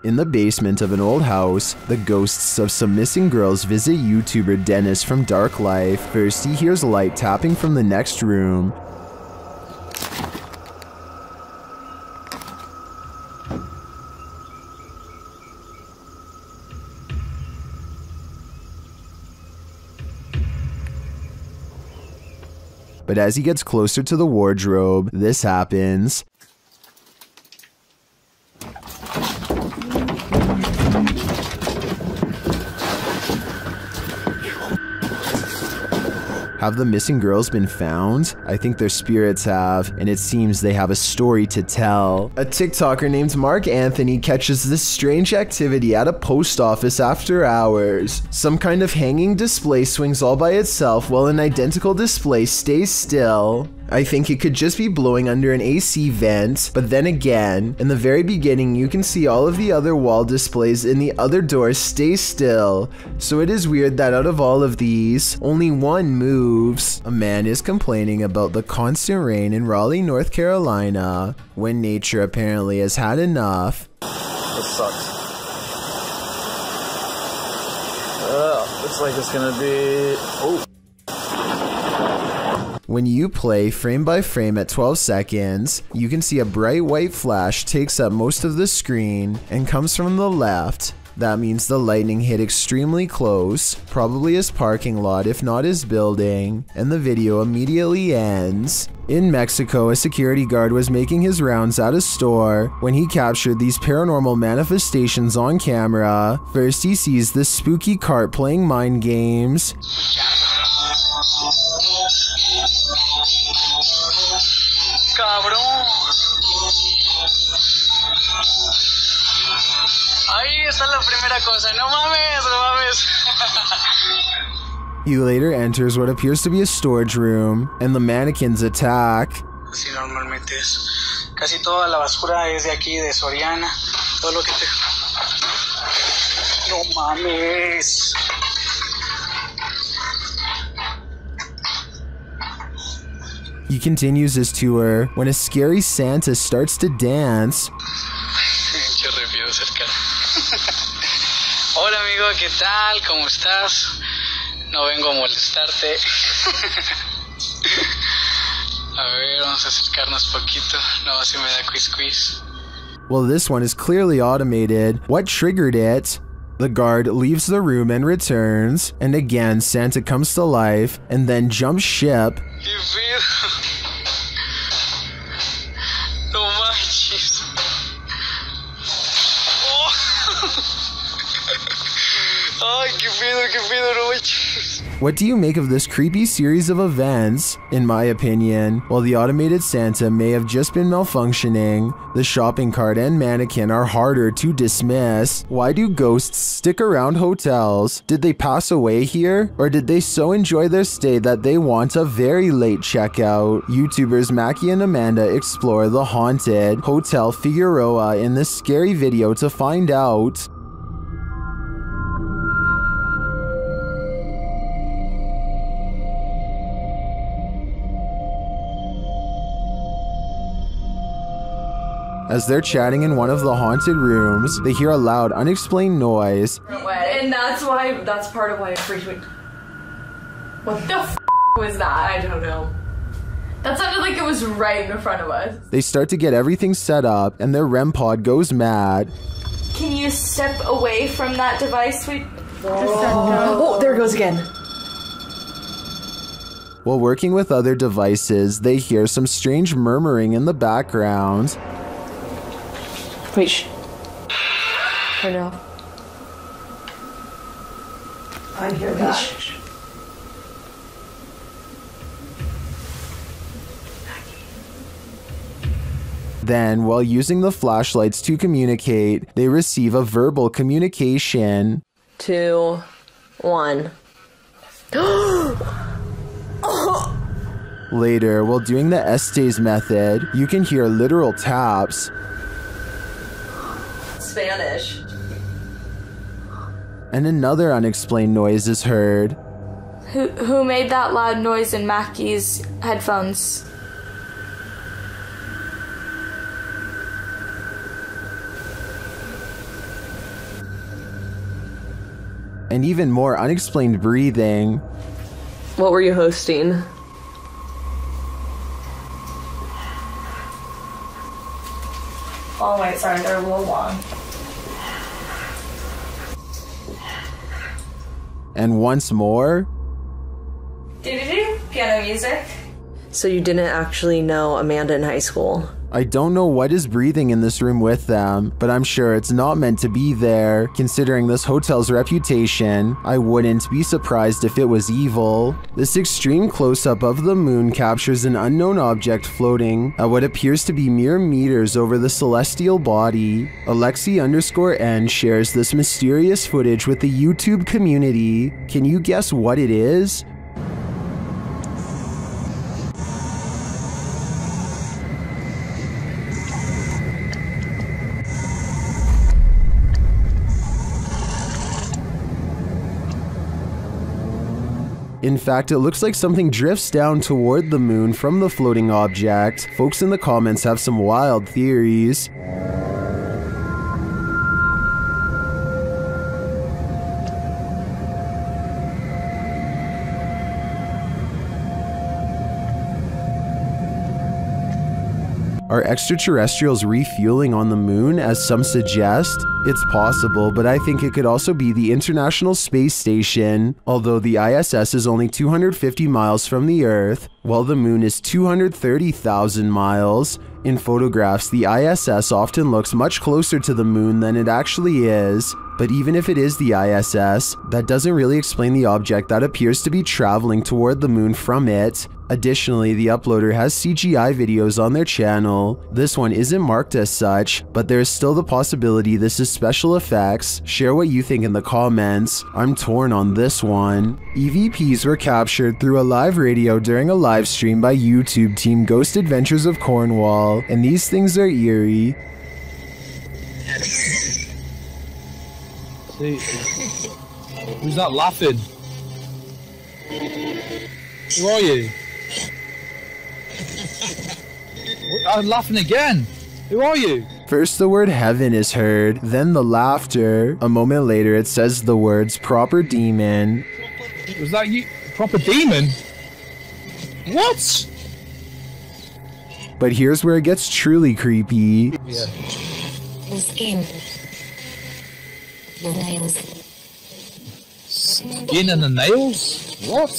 In the basement of an old house, the ghosts of some missing girls visit YouTuber Dennis from Dark Life. First, he hears light tapping from the next room. But as he gets closer to the wardrobe, this happens. Have the missing girls been found? I think their spirits have, and it seems they have a story to tell. A TikToker named Mark Anthony catches this strange activity at a post office after hours. Some kind of hanging display swings all by itself while an identical display stays still. I think it could just be blowing under an AC vent, but then again, in the very beginning you can see all of the other wall displays in the other doors stay still, so it is weird that out of all of these, only one moves. A man is complaining about the constant rain in Raleigh, North Carolina, when nature apparently has had enough. This sucks. Looks like it's gonna be... Oh. When you play frame by frame at 12 seconds, you can see a bright white flash takes up most of the screen and comes from the left. That means the lightning hit extremely close, probably his parking lot if not his building, and the video immediately ends. In Mexico, a security guard was making his rounds at a store when he captured these paranormal manifestations on camera. First, he sees this spooky cart playing mind games. Cabrón. Ahí está la primera cosa. No mames, no mames. He later enters what appears to be a storage room, and the mannequins attack. Sí, normalmente es. Casi toda la basura es de aquí, de Soriana. Todo lo que te... No mames. He continues his tour when a scary Santa starts to dance. Hola amigo, ¿qué tal? ¿Cómo estás? No vengo a molestarte. A ver, vamos a acercarnos poquito. No, si me da quiz. Well, this one is clearly automated. What triggered it? The guard leaves the room and returns, and again Santa comes to life and then jumps ship. ¿Qué pedo? No manches. Oh. Ay, qué pedo, no manches. What do you make of this creepy series of events? In my opinion, while the automated Santa may have just been malfunctioning, the shopping cart and mannequin are harder to dismiss. Why do ghosts stick around hotels? Did they pass away here? Or did they so enjoy their stay that they want a very late checkout? YouTubers Mackie and Amanda explore the haunted Hotel Figueroa in this scary video to find out. As they're chatting in one of the haunted rooms, they hear a loud, unexplained noise. And that's part of why it freaked me. What the f was that? I don't know. That sounded like it was right in front of us. They start to get everything set up, and their REM pod goes mad. Can you step away from that device? Oh, there it goes again. While working with other devices, they hear some strange murmuring in the background. Wait, turn it off. I hear that. Then, while using the flashlights to communicate, they receive a verbal communication. 2, 1. Later, while doing the Estes method, you can hear literal taps. Spanish. And another unexplained noise is heard. Who made that loud noise in Mackie's headphones? and even more unexplained breathing. What were you hosting? Oh wait, sorry, they're a little long. And once more. Piano music. So you didn't actually know Amanda in high school? I don't know what is breathing in this room with them, but I'm sure it's not meant to be there. Considering this hotel's reputation, I wouldn't be surprised if it was evil. This extreme close-up of the moon captures an unknown object floating at what appears to be mere meters over the celestial body. Alexi_N shares this mysterious footage with the YouTube community. Can you guess what it is? In fact, it looks like something drifts down toward the moon from the floating object. Folks in the comments have some wild theories. Are extraterrestrials refueling on the moon, as some suggest? It's possible, but I think it could also be the International Space Station. Although the ISS is only 250 miles from the Earth, while the moon is 230,000 miles. In photographs, the ISS often looks much closer to the moon than it actually is. But even if it is the ISS, that doesn't really explain the object that appears to be traveling toward the moon from it. Additionally, the uploader has CGI videos on their channel. This one isn't marked as such, but there is still the possibility this is special effects. Share what you think in the comments. I'm torn on this one. EVPs were captured through a live radio during a live stream by YouTube team Ghost Adventures of Cornwall, and these things are eerie. See, who's that laughing? Who are you? I'm laughing again. Who are you? First the word heaven is heard, then the laughter. A moment later it says the words proper demon. Was that you? Proper demon? What? But here's where it gets truly creepy. Yeah. The skin. The nails. Skin and the nails? What?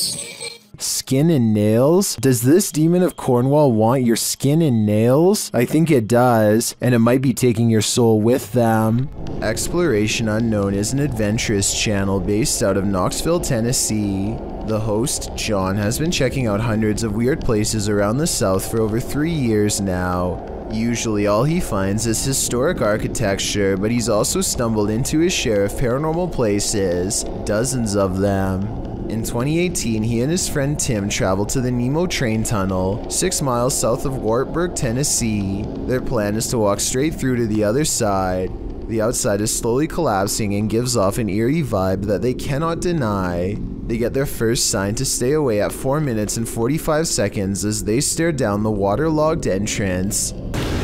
Skin and nails? Does this demon of Cornwall want your skin and nails? I think it does, and it might be taking your soul with them. Exploration Unknown is an adventurous channel based out of Knoxville, Tennessee. The host, John, has been checking out hundreds of weird places around the South for over 3 years now. Usually all he finds is historic architecture, but he's also stumbled into his share of paranormal places, dozens of them. In 2018, he and his friend Tim traveled to the Nemo train tunnel, 6 miles south of Wartburg, Tennessee. Their plan is to walk straight through to the other side. The outside is slowly collapsing and gives off an eerie vibe that they cannot deny. They get their first sign to stay away at 4 minutes and 45 seconds as they stare down the waterlogged entrance.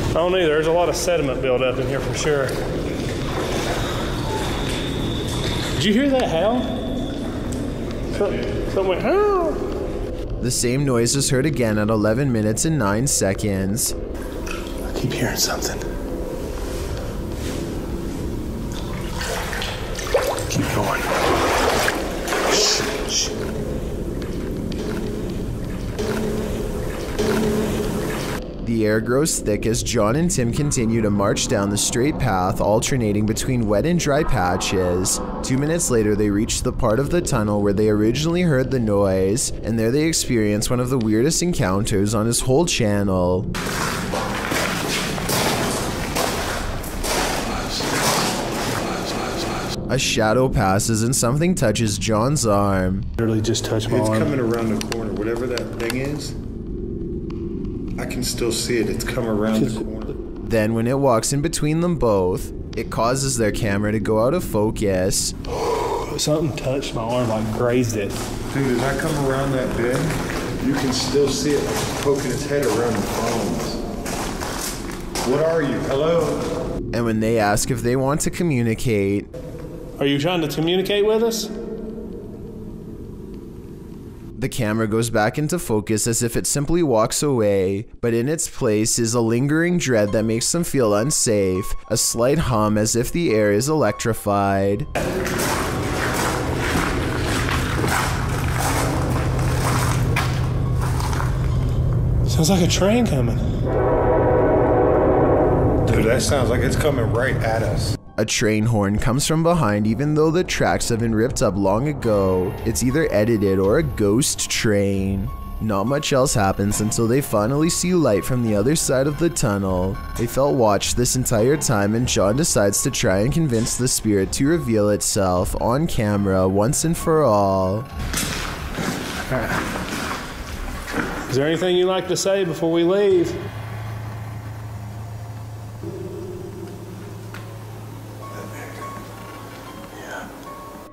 I don't either. There's a lot of sediment buildup in here for sure. Did you hear that howl? Something went, howl. The same noise is heard again at 11 minutes and 9 seconds. I keep hearing something. Keep going. Shh, shh. The air grows thick as John and Tim continue to march down the straight path, alternating between wet and dry patches. 2 minutes later, they reach the part of the tunnel where they originally heard the noise, and there they experience one of the weirdest encounters on his whole channel. A shadow passes and something touches John's arm. Literally just touched my It's arm. coming around the corner. Whatever that thing is, I can still see it. It's come around the corner. Then when it walks in between them both, it causes their camera to go out of focus. Something touched my arm, like grazed it. Dude, as I come around that bend, you can still see it like poking its head around the phones. What are you? Hello? And when they ask if they want to communicate, Are you trying to communicate with us? The camera goes back into focus as if it simply walks away, but in its place is a lingering dread that makes them feel unsafe, a slight hum as if the air is electrified. Sounds like a train coming. Dude, that sounds like it's coming right at us. A train horn comes from behind even though the tracks have been ripped up long ago. It's either edited or a ghost train. Not much else happens until they finally see light from the other side of the tunnel. They felt watched this entire time and John decides to try and convince the spirit to reveal itself on camera once and for all. Is there anything you'd like to say before we leave?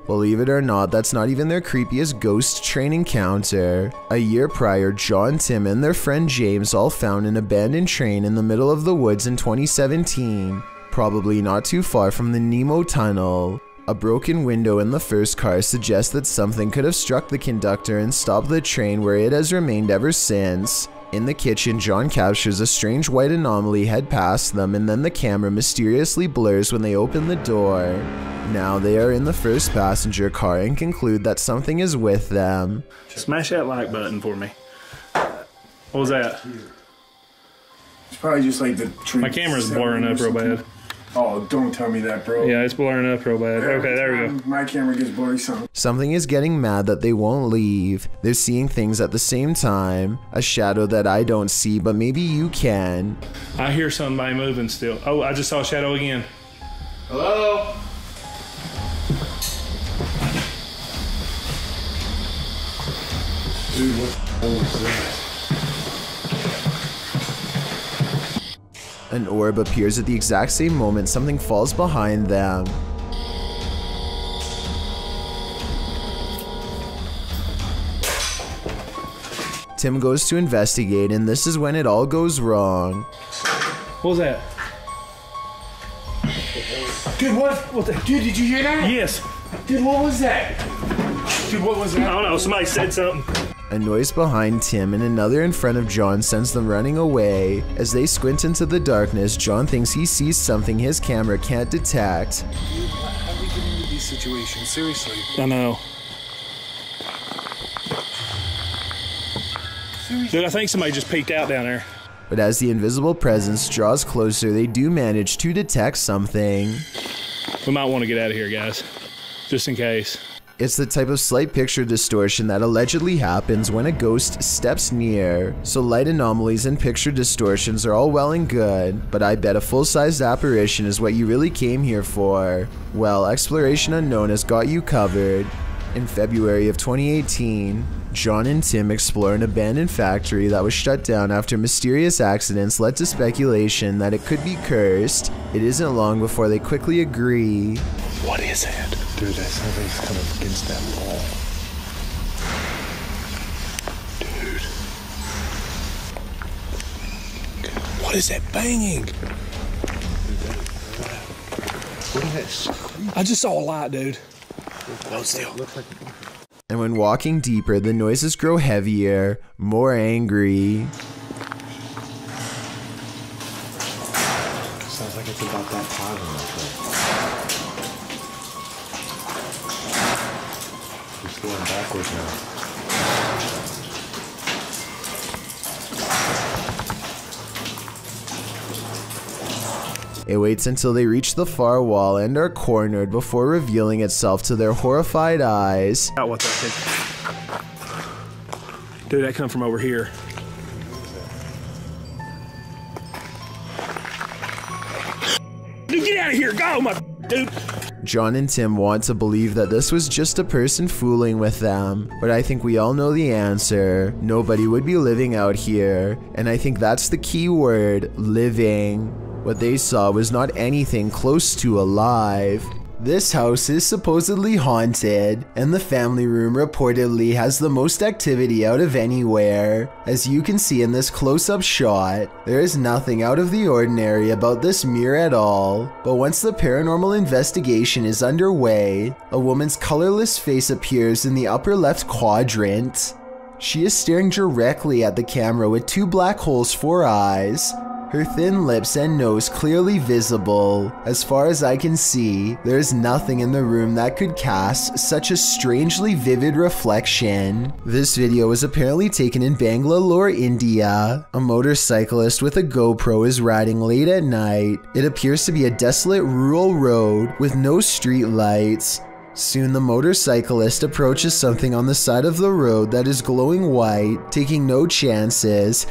Believe it or not, that's not even their creepiest ghost train encounter. A year prior, John, Tim, and their friend James all found an abandoned train in the middle of the woods in 2017, probably not too far from the Nemo Tunnel. A broken window in the first car suggests that something could have struck the conductor and stopped the train, where it has remained ever since. In the kitchen, John captures a strange white anomaly head past them, and then the camera mysteriously blurs when they open the door. Now they are in the first passenger car and conclude that something is with them. Smash that like button for me. What was that? It's probably just like the tree. My camera's blurring up real bad. Oh, don't tell me that, bro. Yeah, it's blurring up real bad. Okay, there we go. My camera gets blurry something. Something is getting mad that they won't leave. They're seeing things at the same time. A shadow that I don't see, but maybe you can. I hear somebody moving still. Oh, I just saw a shadow again. Hello? Dude, what the hell is that? An orb appears at the exact same moment something falls behind them. Tim goes to investigate, and this is when it all goes wrong. What was that? Dude, what the? Dude, did you hear that? Yes. Dude, what was that? Dude, what was that? I don't know. Somebody said something. A noise behind Tim and another in front of John sends them running away. As they squint into the darkness, John thinks he sees something his camera can't detect. Dude, how do we get into these situations? Seriously. I know. Dude, I think somebody just peeked out down there. But as the invisible presence draws closer, they do manage to detect something. We might want to get out of here, guys. Just in case. It's the type of slight picture distortion that allegedly happens when a ghost steps near. So light anomalies and picture distortions are all well and good, but I bet a full-sized apparition is what you really came here for. Well, Exploration Unknown has got you covered. In February of 2018, John and Tim explore an abandoned factory that was shut down after mysterious accidents led to speculation that it could be cursed. It isn't long before they quickly agree. What is it? Dude, that sounds like it's coming against that wall. Dude. What is that banging? What is that scream? I just saw a light, dude. Hold still. And when walking deeper, the noises grow heavier, more angry. Sounds like it's about that time right there. It's going backwards now. It waits until they reach the far wall and are cornered before revealing itself to their horrified eyes. What that thing? Dude, that come from over here. Dude, get out of here! Go, my dude! John and Tim want to believe that this was just a person fooling with them, but I think we all know the answer. Nobody would be living out here, and I think that's the key word, living. What they saw was not anything close to alive. This house is supposedly haunted, and the family room reportedly has the most activity out of anywhere. As you can see in this close-up shot, there is nothing out of the ordinary about this mirror at all. But once the paranormal investigation is underway, a woman's colorless face appears in the upper left quadrant. She is staring directly at the camera with 2 black holes for eyes. Her thin lips and nose clearly visible. As far as I can see, there is nothing in the room that could cast such a strangely vivid reflection. This video was apparently taken in Bangalore, India. A motorcyclist with a GoPro is riding late at night. It appears to be a desolate rural road with no street lights. Soon the motorcyclist approaches something on the side of the road that is glowing white, taking no chances.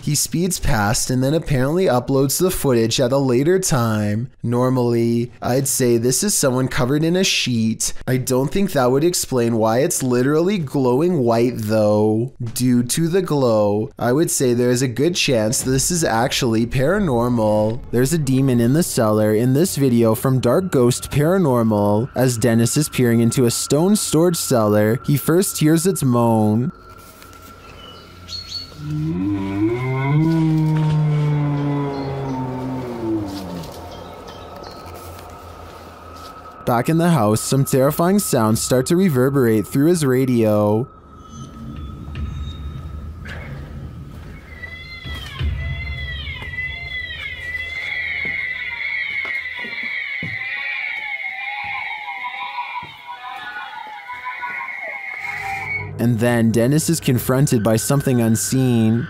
He speeds past and then apparently uploads the footage at a later time. Normally, I'd say this is someone covered in a sheet. I don't think that would explain why it's literally glowing white though. Due to the glow, I would say there is a good chance this is actually paranormal. There's a demon in the cellar in this video from Dark Ghost Paranormal. As Dennis is peering into a stone storage cellar, he first hears its moan. Back in the house, some terrifying sounds start to reverberate through his radio. And then Dennis is confronted by something unseen.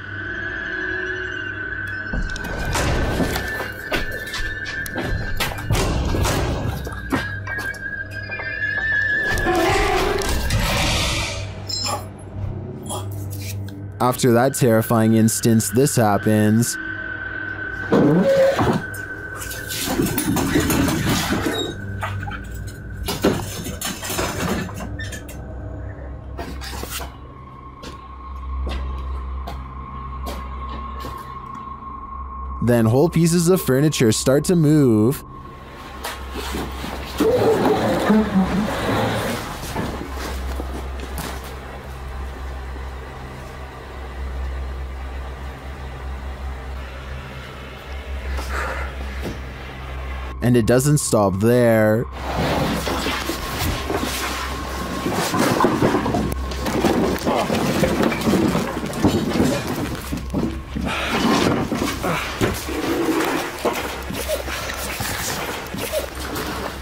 After that terrifying instance, this happens. Then whole pieces of furniture start to move. And it doesn't stop there.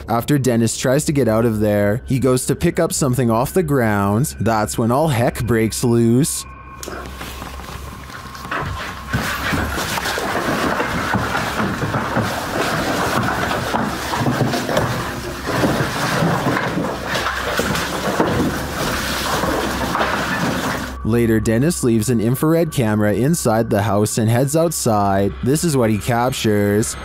After Dennis tries to get out of there, he goes to pick up something off the ground. That's when all heck breaks loose. Later, Dennis leaves an infrared camera inside the house and heads outside. This is what he captures.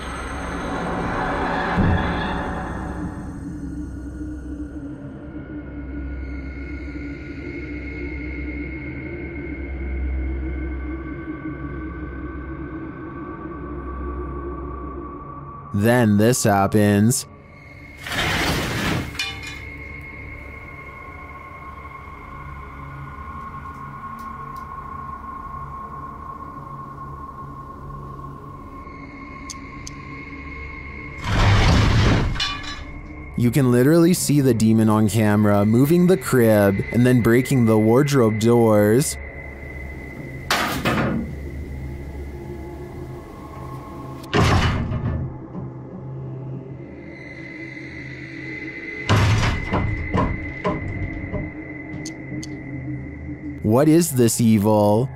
Then this happens. You can literally see the demon on camera moving the crib and then breaking the wardrobe doors. What is this evil?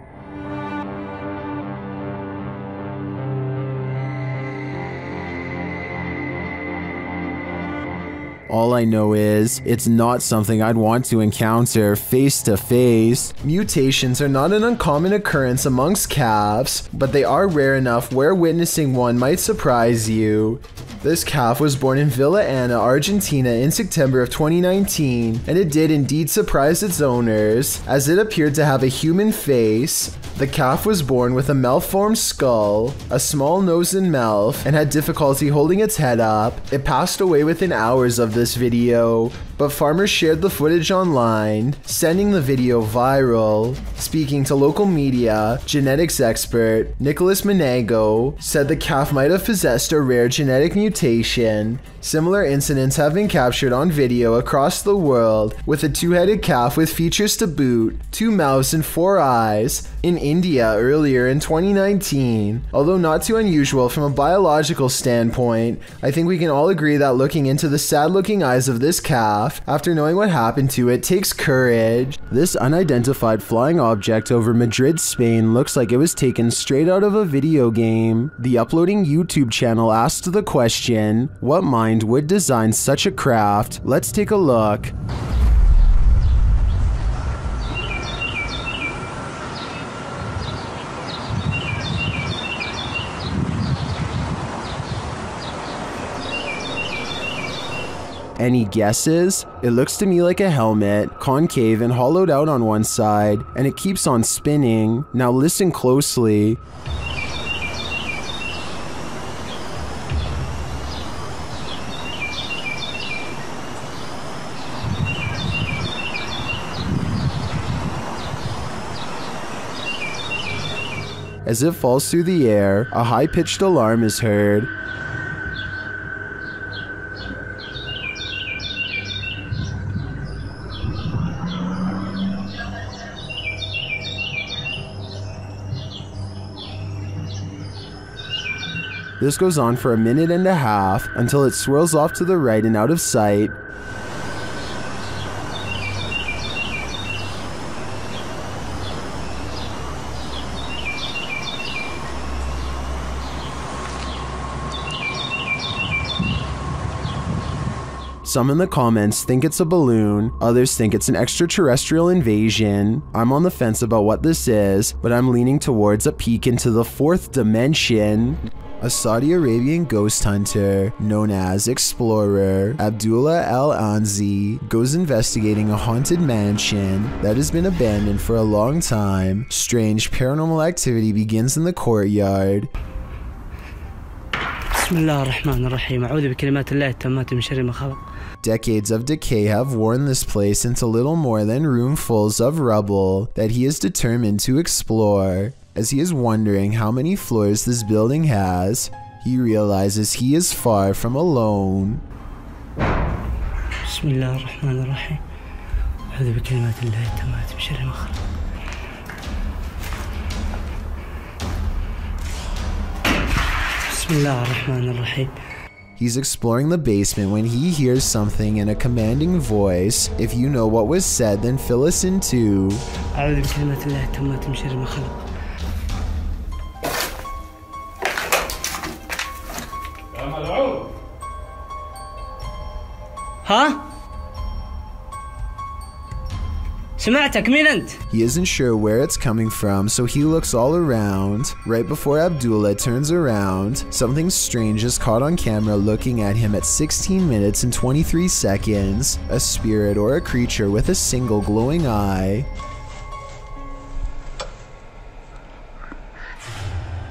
All I know is, it's not something I'd want to encounter face to face. Mutations are not an uncommon occurrence amongst calves, but they are rare enough where witnessing one might surprise you. This calf was born in Villa Ana, Argentina in September of 2019, and it did indeed surprise its owners, as it appeared to have a human face. The calf was born with a malformed skull, a small nose and mouth, and had difficulty holding its head up. It passed away within hours of this video. but farmers shared the footage online, sending the video viral. Speaking to local media, genetics expert Nicholas Menego said the calf might have possessed a rare genetic mutation. Similar incidents have been captured on video across the world, with a two-headed calf with features to boot, 2 mouths and 4 eyes, in India earlier in 2019. Although not too unusual from a biological standpoint, I think we can all agree that looking into the sad-looking eyes of this calf, after knowing what happened to it, takes courage. This unidentified flying object over Madrid, Spain looks like it was taken straight out of a video game. The uploading YouTube channel asked the question, what mind would design such a craft? Let's take a look. Any guesses? It looks to me like a helmet, concave and hollowed out on one side, and it keeps on spinning. Now listen closely. As it falls through the air, a high-pitched alarm is heard. This goes on for 1.5 minutes until it swirls off to the right and out of sight. Some in the comments think it's a balloon, others think it's an extraterrestrial invasion. I'm on the fence about what this is, but I'm leaning towards a peek into the 4th dimension. A Saudi Arabian ghost hunter, known as Explorer Abdullah Al-Anzi, goes investigating a haunted mansion that has been abandoned for a long time. Strange paranormal activity begins in the courtyard. Decades of decay have worn this place into little more than roomfuls of rubble that he is determined to explore. As he is wondering how many floors this building has, he realizes he is far from alone. He's exploring the basement when he hears something in a commanding voice. If you know what was said, then fill us in too. Huh? He isn't sure where it's coming from, so he looks all around. Right before Abdullah turns around, something strange is caught on camera looking at him at 16 minutes and 23 seconds. A spirit or a creature with a single glowing eye.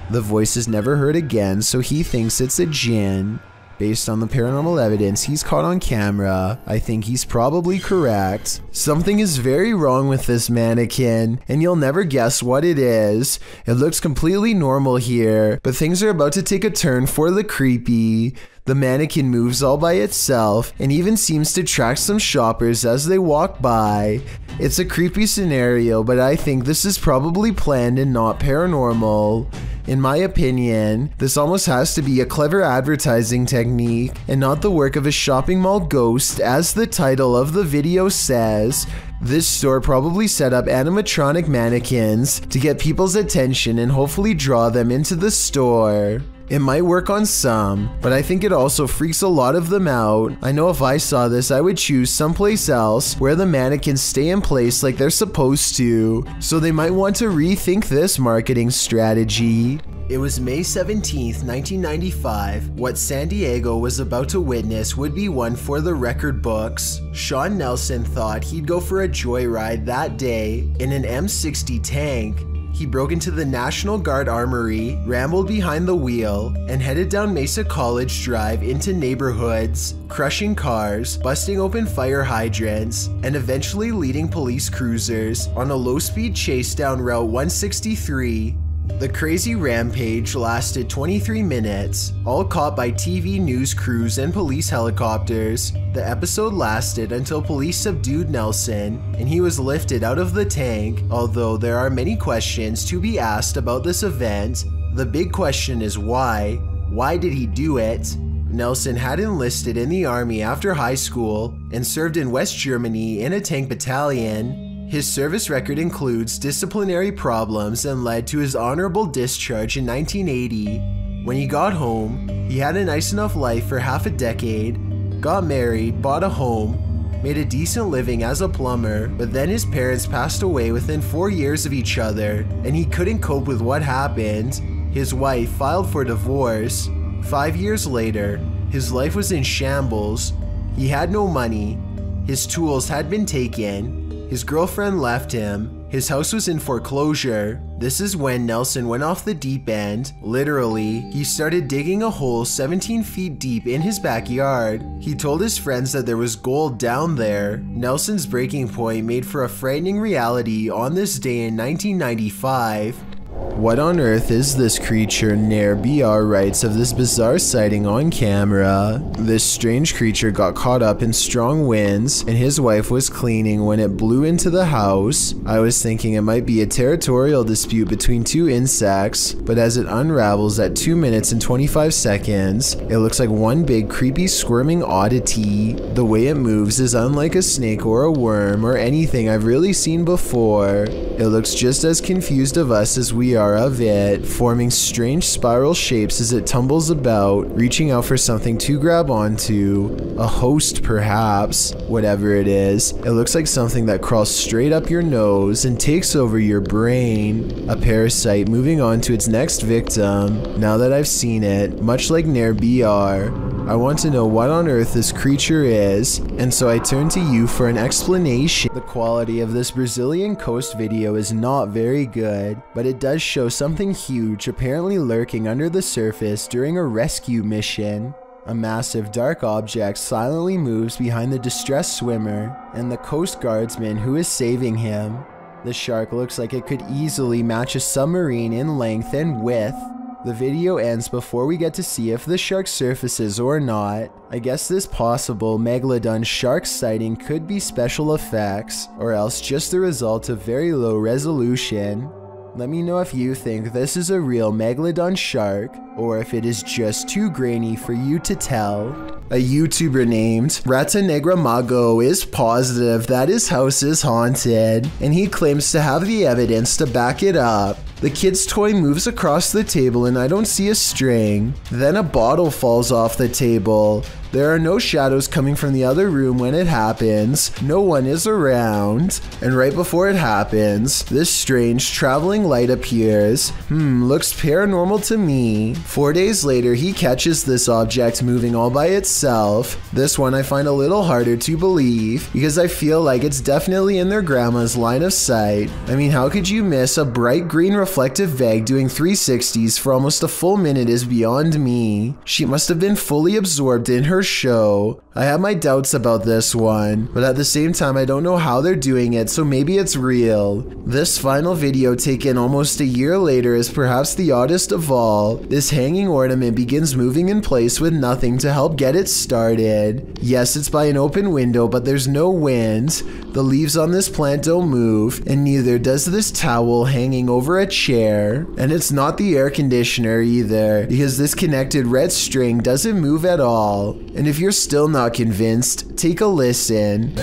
The voice is never heard again, so he thinks it's a jinn. Based on the paranormal evidence he's caught on camera, I think he's probably correct. Something is very wrong with this mannequin, and you'll never guess what it is. It looks completely normal here, but things are about to take a turn for the creepy. The mannequin moves all by itself, and even seems to track some shoppers as they walk by. It's a creepy scenario, but I think this is probably planned and not paranormal. In my opinion, this almost has to be a clever advertising technique and not the work of a shopping mall ghost, as the title of the video says. This store probably set up animatronic mannequins to get people's attention and hopefully draw them into the store. It might work on some, but I think it also freaks a lot of them out. I know if I saw this, I would choose someplace else where the mannequins stay in place like they're supposed to, so they might want to rethink this marketing strategy. It was May 17th, 1995. What San Diego was about to witness would be one for the record books. Sean Nelson thought he'd go for a joyride that day in an M60 tank. He broke into the National Guard Armory, rambled behind the wheel, and headed down Mesa College Drive into neighborhoods, crushing cars, busting open fire hydrants, and eventually leading police cruisers on a low-speed chase down Route 163. The crazy rampage lasted 23 minutes, all caught by TV news crews and police helicopters. The episode lasted until police subdued Nelson and he was lifted out of the tank. Although there are many questions to be asked about this event, the big question is why? Why did he do it? Nelson had enlisted in the army after high school and served in West Germany in a tank battalion. His service record includes disciplinary problems and led to his honorable discharge in 1980. When he got home, he had a nice enough life for half a decade, got married, bought a home, made a decent living as a plumber, but then his parents passed away within 4 years of each other, and he couldn't cope with what happened. His wife filed for divorce. 5 years later, his life was in shambles. He had no money, his tools had been taken, his girlfriend left him, his house was in foreclosure. This is when Nelson went off the deep end. Literally, he started digging a hole 17 feet deep in his backyard. He told his friends that there was gold down there. Nelson's breaking point made for a frightening reality on this day in 1995. What on earth is this creature? Nair BR writes of this bizarre sighting on camera. This strange creature got caught up in strong winds and his wife was cleaning when it blew into the house. I was thinking it might be a territorial dispute between two insects, but as it unravels at 2 minutes and 25 seconds, it looks like one big creepy squirming oddity. The way it moves is unlike a snake or a worm or anything I've really seen before. It looks just as confused of us as we are of it, forming strange spiral shapes as it tumbles about, reaching out for something to grab onto. A host, perhaps. Whatever it is, it looks like something that crawls straight up your nose and takes over your brain. A parasite moving on to its next victim. Now that I've seen it, much like Nair BR, I want to know what on earth this creature is, and so I turn to you for an explanation. The quality of this Brazilian coast video is not very good, but it does show something huge apparently lurking under the surface during a rescue mission. A massive dark object silently moves behind the distressed swimmer and the Coast Guardsman who is saving him. The shark looks like it could easily match a submarine in length and width. The video ends before we get to see if the shark surfaces or not. I guess this possible Megalodon shark sighting could be special effects, or else just the result of very low resolution. Let me know if you think this is a real Megalodon shark, or if it is just too grainy for you to tell. A YouTuber named Rata Negra Mago is positive that his house is haunted, and he claims to have the evidence to back it up. The kid's toy moves across the table and I don't see a string. Then a bottle falls off the table. There are no shadows coming from the other room when it happens. No one is around. And right before it happens, this strange traveling light appears. Looks paranormal to me. 4 days later, he catches this object moving all by itself. This one I find a little harder to believe because I feel like it's definitely in their grandma's line of sight. I mean, how could you miss a bright green reflective VEG doing 360s for almost a full minute is beyond me. She must have been fully absorbed in her show. I have my doubts about this one, but at the same time I don't know how they're doing it, so maybe it's real. This final video taken almost a year later is perhaps the oddest of all. This hanging ornament begins moving in place with nothing to help get it started. Yes, it's by an open window, but there's no wind. The leaves on this plant don't move, and neither does this towel hanging over a chair. And it's not the air conditioner either, because this connected red string doesn't move at all. And if you're still not convinced, take a listen.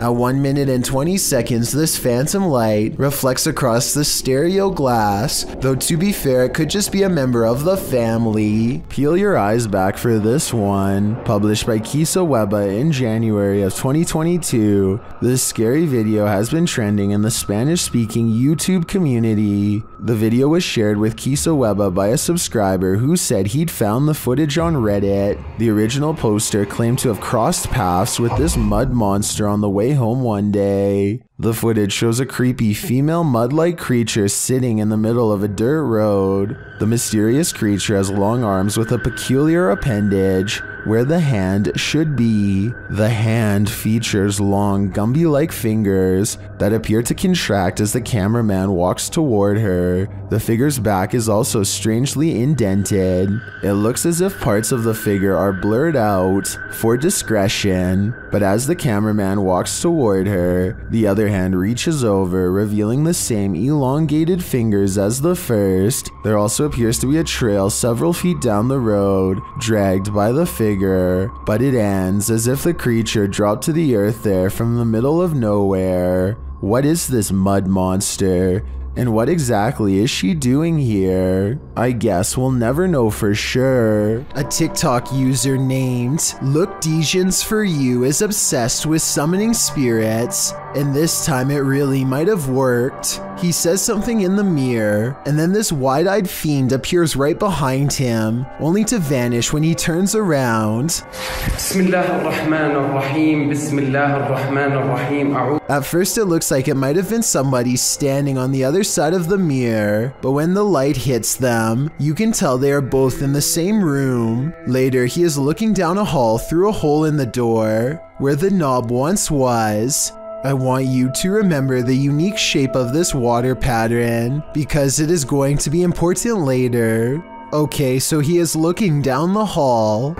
At 1 minute and 20 seconds, this phantom light reflects across the stereo glass, though to be fair, it could just be a member of the family. Peel your eyes back for this one. Published by Kisa Weba in January of 2022, this scary video has been trending in the Spanish-speaking YouTube community. The video was shared with Kisa Weba by a subscriber who said he'd found the footage on Reddit. The original poster claimed to have crossed paths with this mud monster on the way home one day. The footage shows a creepy female mud-like creature sitting in the middle of a dirt road. The mysterious creature has long arms with a peculiar appendage where the hand should be. The hand features long Gumby-like fingers that appear to contract as the cameraman walks toward her. The figure's back is also strangely indented. It looks as if parts of the figure are blurred out for discretion, but as the cameraman walks toward her, the other hand reaches over, revealing the same elongated fingers as the first. There also appears to be a trail several feet down the road, dragged by the figure, but it ends as if the creature dropped to the earth there from the middle of nowhere. What is this mud monster? And what exactly is she doing here? I guess we'll never know for sure. A TikTok user named Look Desions For You is obsessed with summoning spirits, and this time it really might have worked. He says something in the mirror, and then this wide-eyed fiend appears right behind him, only to vanish when he turns around. At first it looks like it might have been somebody standing on the other side of the mirror, but when the light hits them, you can tell they are both in the same room. Later, he is looking down a hall through a hole in the door, where the knob once was. I want you to remember the unique shape of this water pattern, because it is going to be important later. Okay, so he is looking down the hall.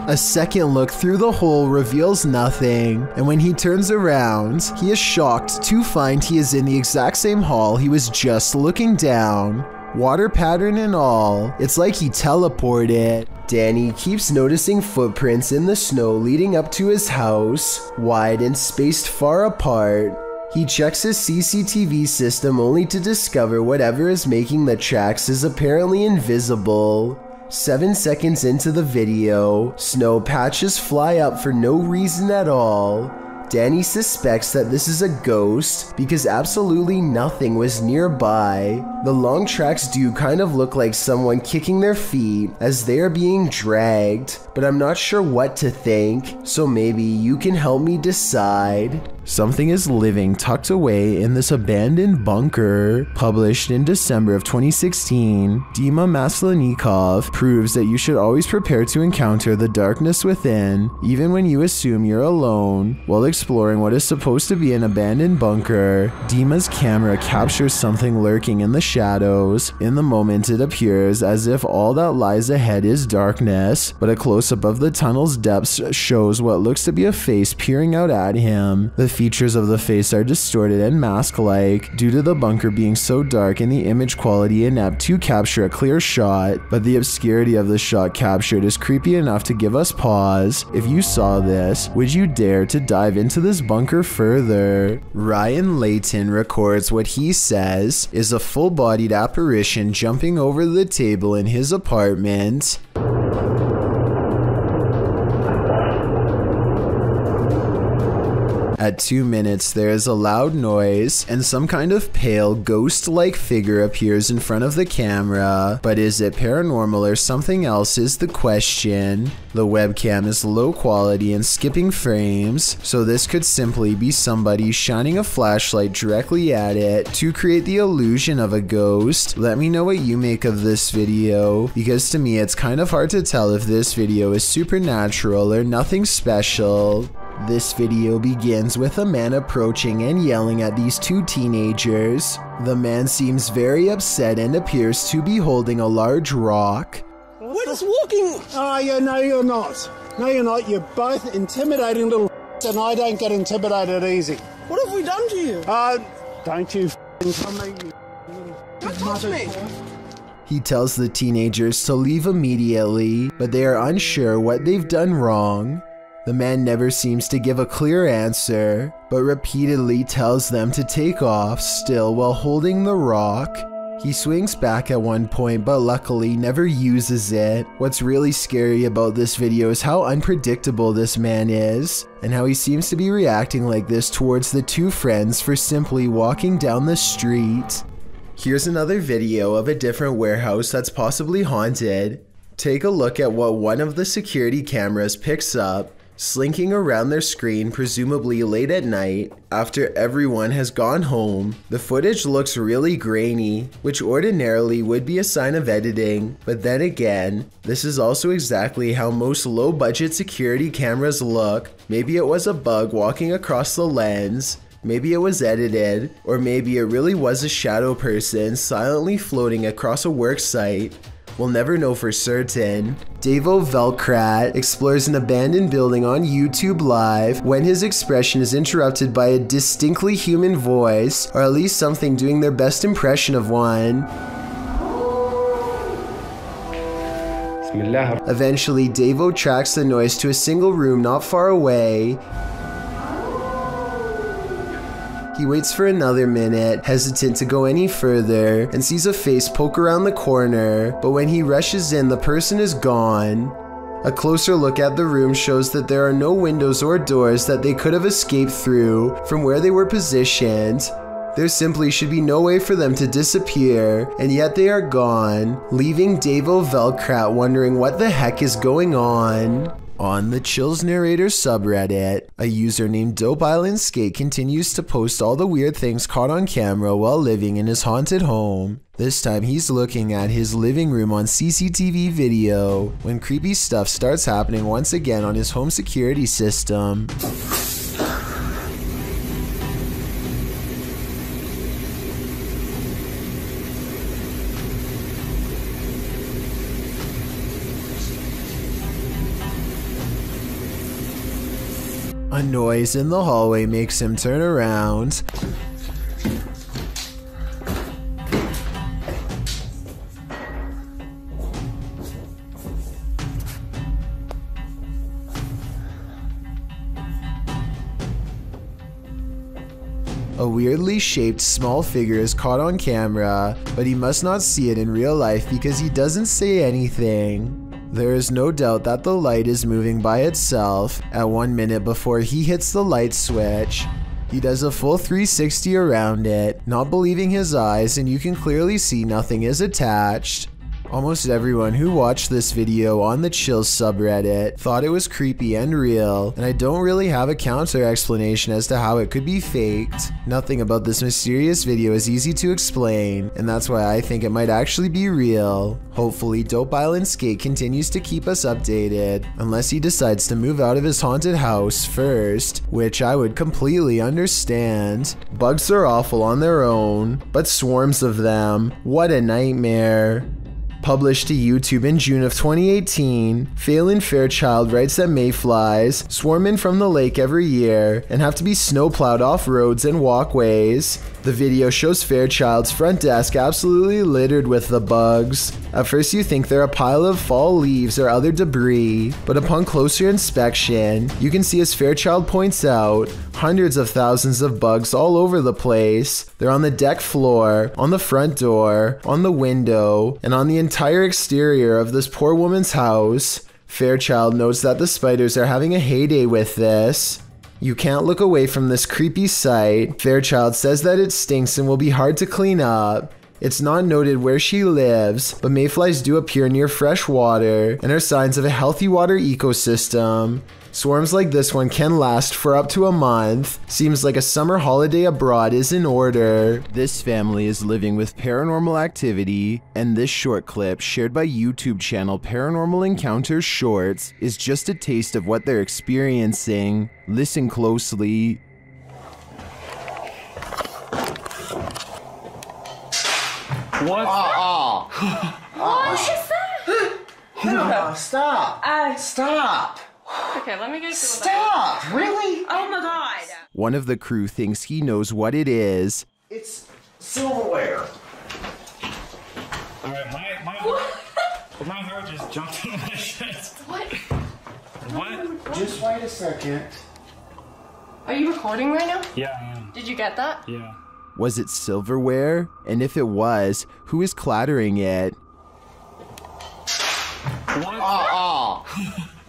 A second look through the hole reveals nothing, and when he turns around, he is shocked to find he is in the exact same hall he was just looking down. Water pattern and all, it's like he teleported. Danny keeps noticing footprints in the snow leading up to his house, wide and spaced far apart. He checks his CCTV system only to discover whatever is making the tracks is apparently invisible. 7 seconds into the video, snow patches fly up for no reason at all. Danny suspects that this is a ghost because absolutely nothing was nearby. The long tracks do kind of look like someone kicking their feet as they are being dragged, but I'm not sure what to think, so maybe you can help me decide. Something is living tucked away in this abandoned bunker. Published in December of 2016, Dima Maslenikov proves that you should always prepare to encounter the darkness within, even when you assume you're alone. While exploring what is supposed to be an abandoned bunker, Dima's camera captures something lurking in the shadows. In the moment, it appears as if all that lies ahead is darkness, but a close-up of the tunnel's depths shows what looks to be a face peering out at him. The features of the face are distorted and mask-like due to the bunker being so dark and the image quality inept to capture a clear shot, but the obscurity of the shot captured is creepy enough to give us pause. If you saw this, would you dare to dive into this bunker further? Ryan Layton records what he says is a full-bodied apparition jumping over the table in his apartment. At 2 minutes, there is a loud noise, and some kind of pale, ghost-like figure appears in front of the camera. But is it paranormal or something else is the question. The webcam is low quality and skipping frames, so this could simply be somebody shining a flashlight directly at it to create the illusion of a ghost. Let me know what you make of this video, because to me it's kind of hard to tell if this video is supernatural or nothing special. This video begins with a man approaching and yelling at these two teenagers. The man seems very upset and appears to be holding a large rock. We're just walking. Oh, yeah, no, you're not. No, you're not. You're both intimidating little and I don't get intimidated easy. What have we done to you? Don't you come at me. Don't touch me. He tells the teenagers to leave immediately, but they are unsure what they've done wrong. The man never seems to give a clear answer, but repeatedly tells them to take off, still while holding the rock. He swings back at one point, but luckily never uses it. What's really scary about this video is how unpredictable this man is, and how he seems to be reacting like this towards the two friends for simply walking down the street. Here's another video of a different warehouse that's possibly haunted. Take a look at what one of the security cameras picks up, slinking around their screen presumably late at night after everyone has gone home. The footage looks really grainy, which ordinarily would be a sign of editing, but then again, this is also exactly how most low-budget security cameras look. Maybe it was a bug walking across the lens, maybe it was edited, or maybe it really was a shadow person silently floating across a work site. We'll never know for certain. Davo Velkrat explores an abandoned building on YouTube Live when his expression is interrupted by a distinctly human voice, or at least something doing their best impression of one. Eventually, Davo tracks the noise to a single room not far away. He waits for another minute, hesitant to go any further, and sees a face poke around the corner, but when he rushes in, the person is gone. A closer look at the room shows that there are no windows or doors that they could have escaped through from where they were positioned. There simply should be no way for them to disappear, and yet they are gone, leaving Davo Velkrat wondering what the heck is going on. On the Chills Narrator subreddit, a user named Dope Island Skate continues to post all the weird things caught on camera while living in his haunted home. This time he's looking at his living room on CCTV video when creepy stuff starts happening once again on his home security system. A noise in the hallway makes him turn around. A weirdly shaped small figure is caught on camera, but he must not see it in real life because he doesn't say anything. There is no doubt that the light is moving by itself at 1 minute before he hits the light switch. He does a full 360 around it, not believing his eyes, and you can clearly see nothing is attached. Almost everyone who watched this video on the Chills subreddit thought it was creepy and real, and I don't really have a counter explanation as to how it could be faked. Nothing about this mysterious video is easy to explain, and that's why I think it might actually be real. Hopefully, Dope Island Skate continues to keep us updated, unless he decides to move out of his haunted house first, which I would completely understand. Bugs are awful on their own, but swarms of them, what a nightmare. Published to YouTube in June of 2018, Phelan Fairchild writes that mayflies swarm in from the lake every year and have to be snowplowed off roads and walkways. The video shows Fairchild's front desk absolutely littered with the bugs. At first you think they're a pile of fall leaves or other debris, but upon closer inspection, you can see, as Fairchild points out, hundreds of thousands of bugs all over the place. They're on the deck floor, on the front door, on the window, and on the entire exterior of this poor woman's house. Fairchild notes that the spiders are having a heyday with this. You can't look away from this creepy sight. Fairchild says that it stinks and will be hard to clean up. It's not noted where she lives, but mayflies do appear near fresh water and are signs of a healthy water ecosystem. Swarms like this one can last for up to a month. Seems like a summer holiday abroad is in order. This family is living with paranormal activity, and this short clip, shared by YouTube channel Paranormal Encounters Shorts, is just a taste of what they're experiencing. Listen closely. What? What is that? No, stop. Stop. Okay, let me get to Stop! Really? Oh my god! One of the crew thinks he knows what it is. It's silverware. Alright, My hair just jumped in my chest. What? What? Just wait a second. Are you recording right now? Yeah, I am. Did you get that? Yeah. Was it silverware? And if it was, who is clattering it? What?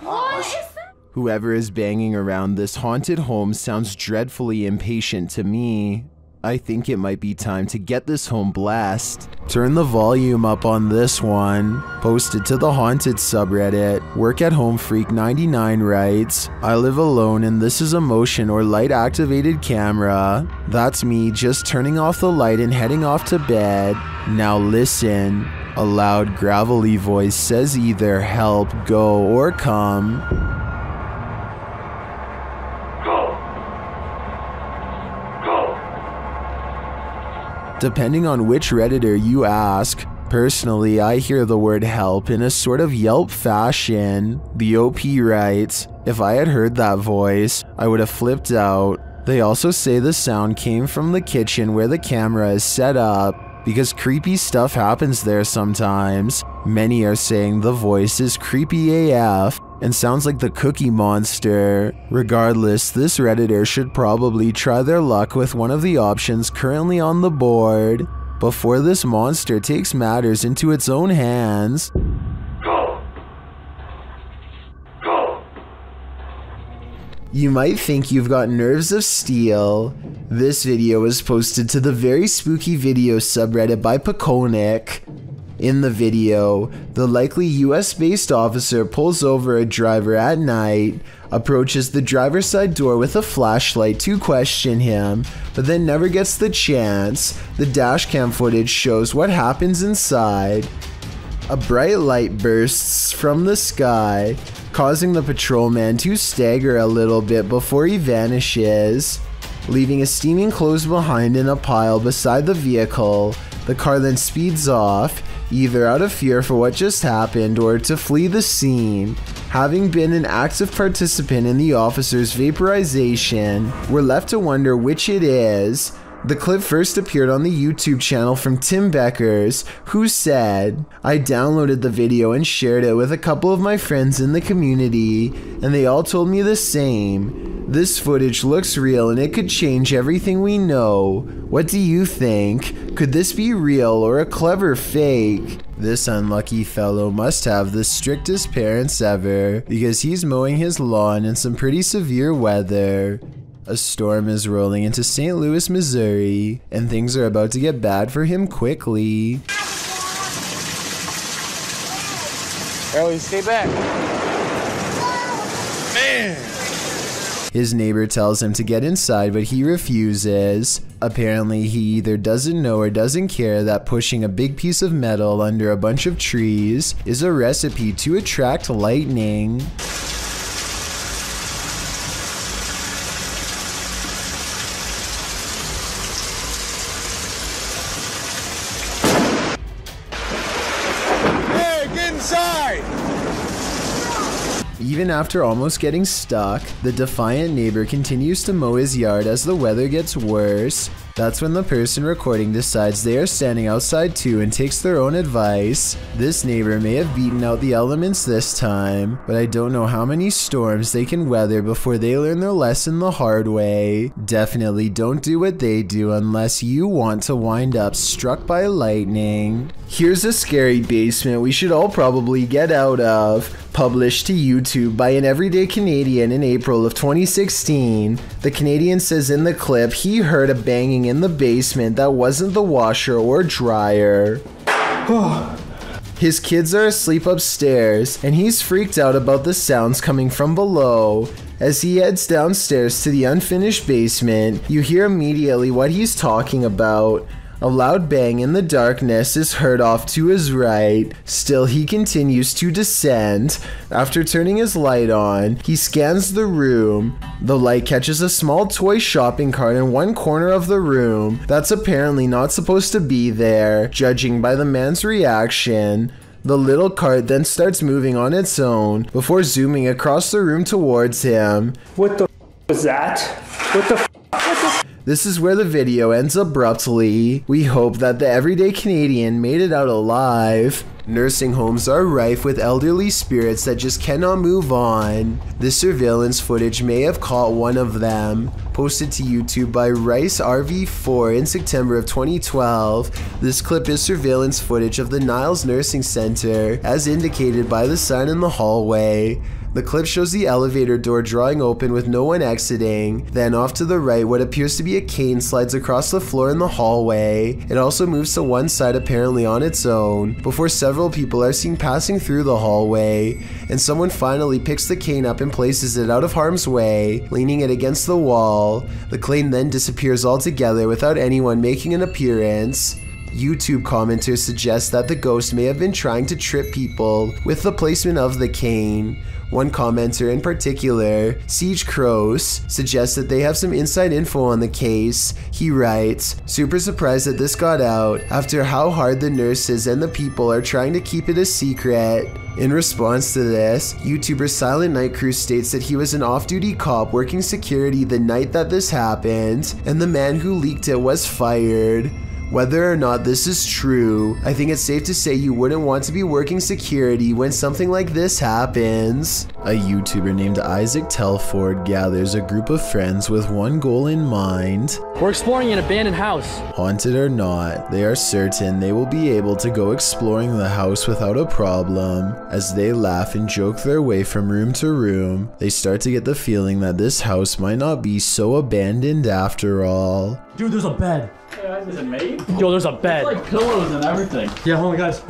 What is that? Whoever is banging around this haunted home sounds dreadfully impatient to me. I think it might be time to get this home blessed. Turn the volume up on this one. Posted to the haunted subreddit. Work at Home Freak 99 writes, I live alone and this is a motion or light activated camera. That's me just turning off the light and heading off to bed. Now listen. A loud gravelly voice says either help, go, or come. Depending on which Redditor you ask, personally I hear the word help in a sort of Yelp fashion. The OP writes, if I had heard that voice, I would have flipped out. They also say the sound came from the kitchen where the camera is set up, because creepy stuff happens there sometimes. Many are saying the voice is creepy AF and sounds like the Cookie Monster. Regardless, this Redditor should probably try their luck with one of the options currently on the board before this monster takes matters into its own hands. You might think you've got nerves of steel. This video was posted to the Very Spooky Video subreddit by Peconic. In the video, the likely US-based officer pulls over a driver at night, approaches the driver's side door with a flashlight to question him, but then never gets the chance. The dashcam footage shows what happens inside. A bright light bursts from the sky, causing the patrolman to stagger a little bit before he vanishes, leaving a steaming clothes behind in a pile beside the vehicle. The car then speeds off, either out of fear for what just happened or to flee the scene. Having been an active participant in the officer's vaporization, we're left to wonder which it is. The clip first appeared on the YouTube channel from Tim Beckers, who said, I downloaded the video and shared it with a couple of my friends in the community, and they all told me the same. This footage looks real and it could change everything we know. What do you think? Could this be real or a clever fake? This unlucky fellow must have the strictest parents ever, because he's mowing his lawn in some pretty severe weather. A storm is rolling into St. Louis, Missouri, and things are about to get bad for him quickly. Ellie, stay back. Man! His neighbor tells him to get inside, but he refuses. Apparently, he either doesn't know or doesn't care that pushing a big piece of metal under a bunch of trees is a recipe to attract lightning. Even after almost getting stuck, the defiant neighbor continues to mow his yard as the weather gets worse. That's when the person recording decides they are standing outside too and takes their own advice. This neighbor may have beaten out the elements this time, but I don't know how many storms they can weather before they learn their lesson the hard way. Definitely don't do what they do unless you want to wind up struck by lightning. Here's a scary basement we should all probably get out of. Published to YouTube by an everyday Canadian in April of 2016. The Canadian says in the clip he heard a banging in the basement that wasn't the washer or dryer. His kids are asleep upstairs, and he's freaked out about the sounds coming from below. As he heads downstairs to the unfinished basement, you hear immediately what he's talking about. A loud bang in the darkness is heard off to his right. Still, he continues to descend. After turning his light on, he scans the room. The light catches a small toy shopping cart in one corner of the room that's apparently not supposed to be there, judging by the man's reaction. The little cart then starts moving on its own before zooming across the room towards him. What the f was that? What the f? This is where the video ends abruptly. We hope that the everyday Canadian made it out alive. Nursing homes are rife with elderly spirits that just cannot move on. This surveillance footage may have caught one of them. Posted to YouTube by Rice RV4 in September of 2012, this clip is surveillance footage of the Niles Nursing Center, as indicated by the sign in the hallway. The clip shows the elevator door drawing open with no one exiting. Then off to the right, what appears to be a cane slides across the floor in the hallway. It also moves to one side apparently on its own, before several people are seen passing through the hallway, and someone finally picks the cane up and places it out of harm's way, leaning it against the wall. The cane then disappears altogether without anyone making an appearance. YouTube commenters suggest that the ghost may have been trying to trip people with the placement of the cane. One commenter in particular, Siege Crows, suggests that they have some inside info on the case. He writes, "Super surprised that this got out after how hard the nurses and the people are trying to keep it a secret." In response to this, YouTuber Silent Night Crew states that he was an off-duty cop working security the night that this happened, and the man who leaked it was fired. Whether or not this is true, I think it's safe to say you wouldn't want to be working security when something like this happens. A YouTuber named Isaac Telford gathers a group of friends with one goal in mind. We're exploring an abandoned house. Haunted or not, they are certain they will be able to go exploring the house without a problem. As they laugh and joke their way from room to room, they start to get the feeling that this house might not be so abandoned after all. Dude, there's a bed. Is it made? Yo, there's a bed. It's like pillows and everything. Yeah, hold on, guys.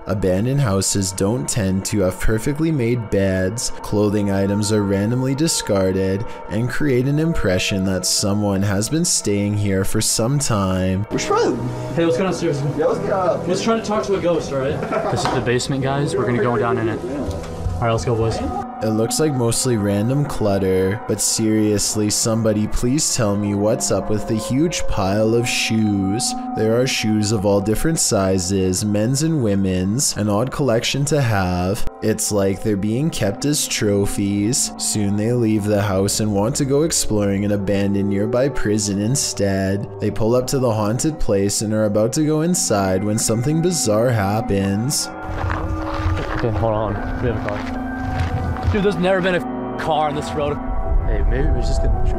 Abandoned houses don't tend to have perfectly made beds. Clothing items are randomly discarded and create an impression that someone has been staying here for some time. Hey, let's go downstairs. Yeah, let's get up. Let's try to talk to a ghost, alright? This is the basement, guys. We're gonna go down in it. Alright, let's go, boys. It looks like mostly random clutter, but seriously, somebody please tell me what's up with the huge pile of shoes. There are shoes of all different sizes, men's and women's, an odd collection to have. It's like they're being kept as trophies. Soon they leave the house and want to go exploring an abandoned nearby prison instead. They pull up to the haunted place and are about to go inside when something bizarre happens. Okay, hold on. We have a car. Dude, there's never been a car on this road. Hey, maybe we just get the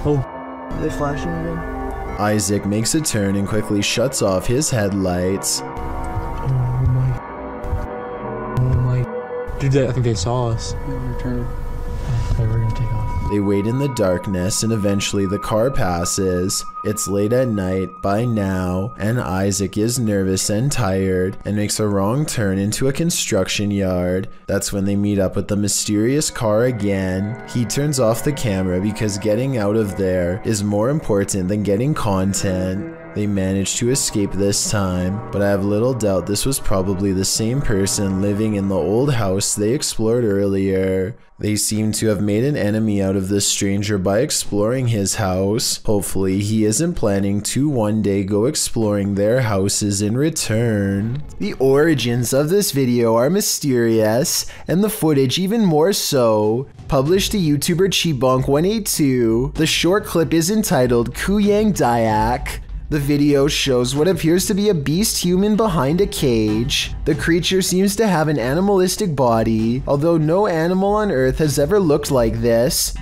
Oh. Are they flashing again? Isaac makes a turn and quickly shuts off his headlights. Oh my. Dude, I think they saw us. We're turning. Okay, we're gonna take off. They wait in the darkness and eventually the car passes. It's late at night by now, and Isaac is nervous and tired and makes a wrong turn into a construction yard. That's when they meet up with the mysterious car again. He turns off the camera because getting out of there is more important than getting content. They managed to escape this time, but I have little doubt this was probably the same person living in the old house they explored earlier. They seem to have made an enemy out of this stranger by exploring his house. Hopefully he isn't planning to one day go exploring their houses in return. The origins of this video are mysterious, and the footage even more so. Published to YouTuber Chibonk182, the short clip is entitled Kuyang Dayak. The video shows what appears to be a beast human behind a cage. The creature seems to have an animalistic body, although no animal on Earth has ever looked like this.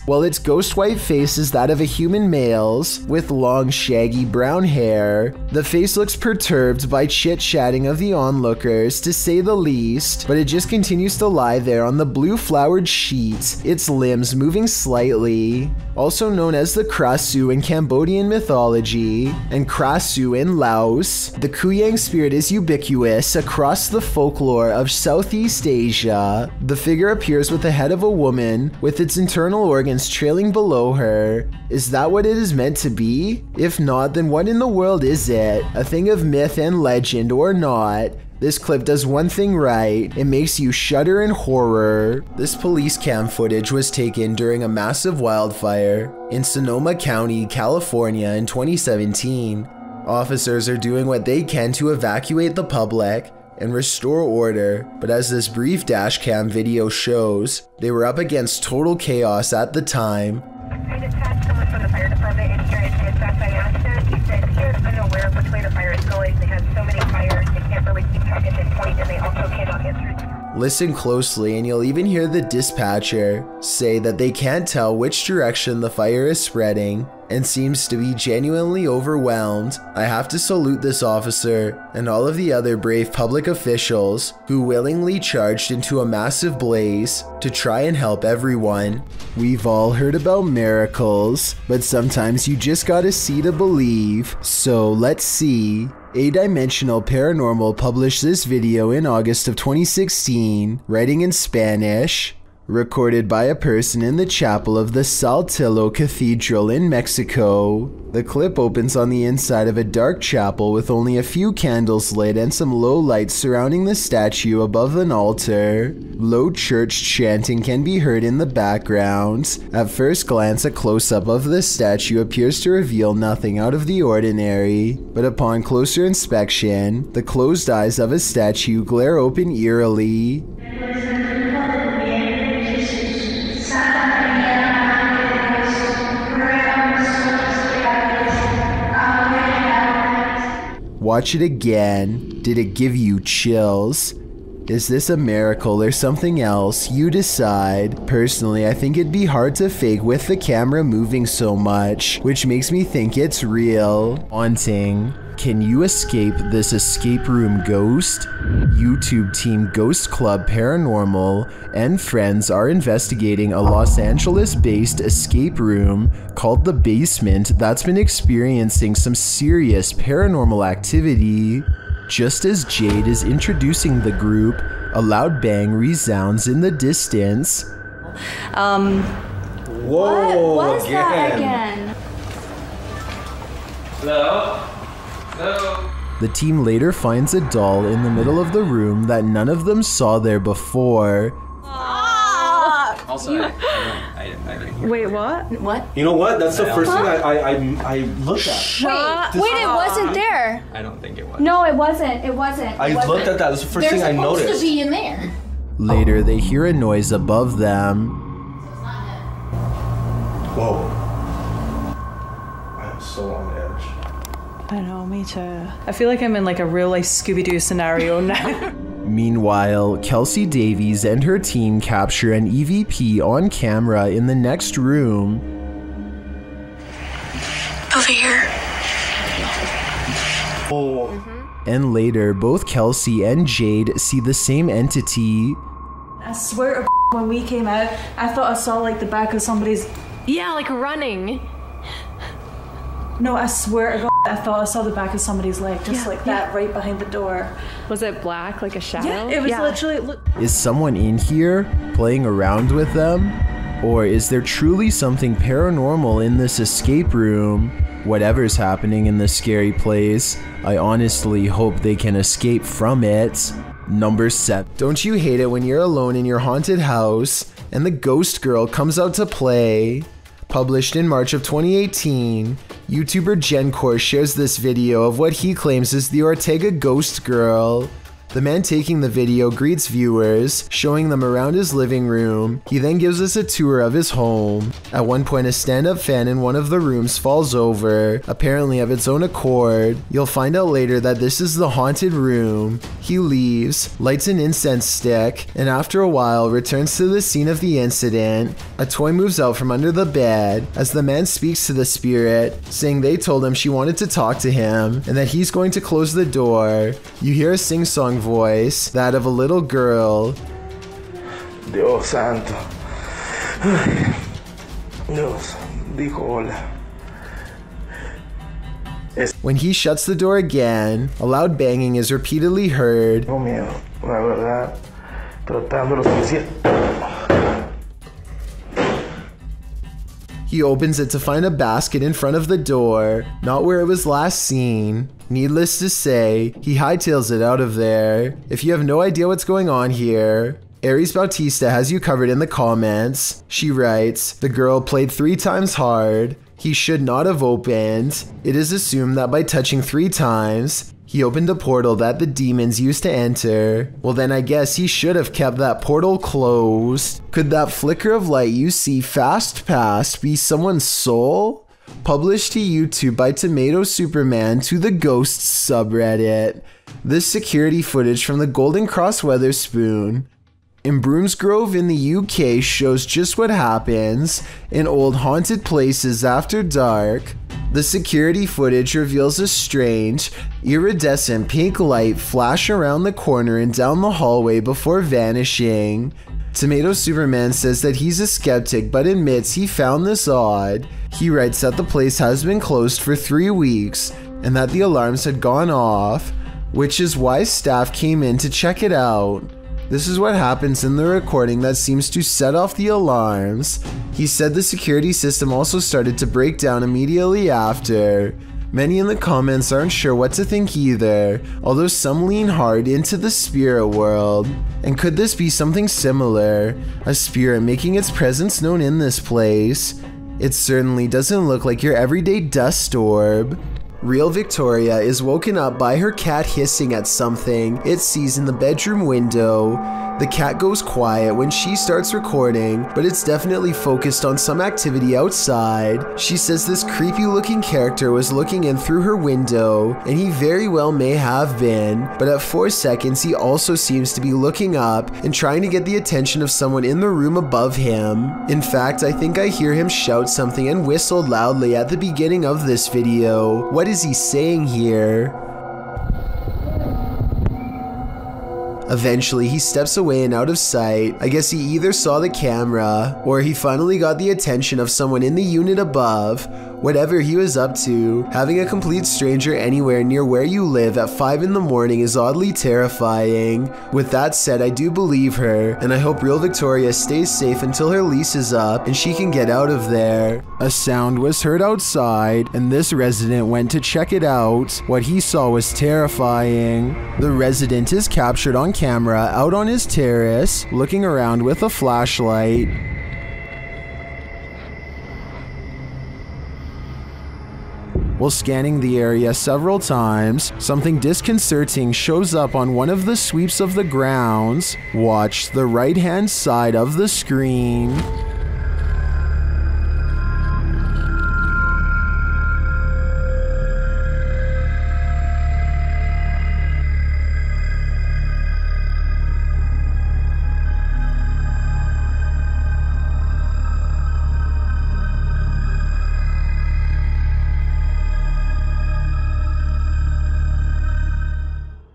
While its ghost white face is that of a human male's, with long shaggy brown hair. The face looks perturbed by chit-chatting of the onlookers, to say the least, but it just continues to lie there on the blue flowered sheet, its limbs moving slightly. Also known as the Krasu in Cambodian mythology, and Krasu in Laos, the Kuyang spirit is ubiquitous across the folklore of Southeast Asia. The figure appears with the head of a woman, with its internal organs trailing below her. Is that what it is meant to be? If not, then what in the world is it? A thing of myth and legend or not? This clip does one thing right, it makes you shudder in horror. This police cam footage was taken during a massive wildfire in Sonoma County, California in 2017. Officers are doing what they can to evacuate the public and restore order, but as this brief dash cam video shows, they were up against total chaos at the time. I dispatched someone from the fire department. Listen closely and you'll even hear the dispatcher say that they can't tell which direction the fire is spreading and seems to be genuinely overwhelmed. I have to salute this officer and all of the other brave public officials who willingly charged into a massive blaze to try and help everyone. We've all heard about miracles, but sometimes you just gotta see to believe. So let's see. A-Dimensional Paranormal published this video in August of 2016, writing in Spanish. Recorded by a person in the chapel of the Saltillo Cathedral in Mexico. The clip opens on the inside of a dark chapel with only a few candles lit and some low lights surrounding the statue above an altar. Low church chanting can be heard in the background. At first glance, a close-up of the statue appears to reveal nothing out of the ordinary, but upon closer inspection, the closed eyes of a statue glare open eerily. Watch it again. Did it give you chills? Is this a miracle or something else? You decide. Personally, I think it'd be hard to fake with the camera moving so much, which makes me think it's real. Haunting. Can you escape this escape room ghost? YouTube team Ghost Club Paranormal and friends are investigating a Los Angeles-based escape room called The Basement that's been experiencing some serious paranormal activity. Just as Jade is introducing the group, a loud bang resounds in the distance. Whoa, what was that again? Hello? Hello? The team later finds a doll in the middle of the room that none of them saw there before. Also, Wait, what? What? You know what? That's the first thing I looked at. Wait, it wasn't there. I don't think it was. No, it wasn't. It wasn't. I looked at that. That's the first thing I noticed. They're supposed to be in there. Later, they hear a noise above them. Whoa. I am so on edge. I know, me too. I feel like I'm in like a real life Scooby-Doo scenario now. Meanwhile, Kelsey Davies and her team capture an EVP on camera in the next room. Over here. Oh. And later, both Kelsey and Jade see the same entity. I swear to when we came out, I thought I saw like the back of somebody's... Yeah, like running. No, I swear to God, I thought I saw the back of somebody's leg, just that, right behind the door. Was it black, like a shadow? Yeah, it was literally... Is someone in here, playing around with them? Or is there truly something paranormal in this escape room? Whatever's happening in this scary place, I honestly hope they can escape from it. Number 7. Don't you hate it when you're alone in your haunted house, and the ghost girl comes out to play? Published in March of 2018, YouTuber Gencor shares this video of what he claims is the Ortega ghost girl. The man taking the video greets viewers, showing them around his living room. He then gives us a tour of his home. At one point, a stand-up fan in one of the rooms falls over, apparently of its own accord. You'll find out later that this is the haunted room. He leaves, lights an incense stick, and after a while returns to the scene of the incident. A toy moves out from under the bed as the man speaks to the spirit, saying they told him she wanted to talk to him and that he's going to close the door. You hear a sing-song voice, that of a little girl. Dios santo. Dios dijo hola. When he shuts the door again, a loud banging is repeatedly heard. Tengo miedo, la verdad. Tratando lo suficiente. He opens it to find a basket in front of the door, not where it was last seen. Needless to say, he hightails it out of there. If you have no idea what's going on here, Aries Bautista has you covered in the comments. She writes, the girl played 3 times hard. He should not have opened. It is assumed that by touching 3 times, he opened a portal that the demons used to enter. Well then I guess he should have kept that portal closed. Could that flicker of light you see fast past be someone's soul? Published to YouTube by Tomato Superman to the Ghosts subreddit. This security footage from the Golden Cross Weatherspoon in Broomsgrove in the UK shows just what happens in old haunted places after dark. The security footage reveals a strange, iridescent pink light flash around the corner and down the hallway before vanishing. Tomato Superman says that he's a skeptic but admits he found this odd. He writes that the place has been closed for 3 weeks and that the alarms had gone off, which is why staff came in to check it out. This is what happens in the recording that seems to set off the alarms. He said the security system also started to break down immediately after. Many in the comments aren't sure what to think either, although some lean hard into the spirit world. And could this be something similar? A spirit making its presence known in this place? It certainly doesn't look like your everyday dust orb. Real Victoria is woken up by her cat hissing at something it sees in the bedroom window. The cat goes quiet when she starts recording, but it's definitely focused on some activity outside. She says this creepy looking character was looking in through her window, and he very well may have been, but at 4 seconds he also seems to be looking up and trying to get the attention of someone in the room above him. In fact, I think I hear him shout something and whistle loudly at the beginning of this video. What is he saying here? Eventually, he steps away and out of sight. I guess he either saw the camera, or he finally got the attention of someone in the unit above. Whatever he was up to, having a complete stranger anywhere near where you live at 5 in the morning is oddly terrifying. With that said, I do believe her, and I hope Real Victoria stays safe until her lease is up and she can get out of there. A sound was heard outside, and this resident went to check it out. What he saw was terrifying. The resident is captured on camera out on his terrace, looking around with a flashlight. While scanning the area several times, something disconcerting shows up on one of the sweeps of the grounds. Watch the right-hand side of the screen.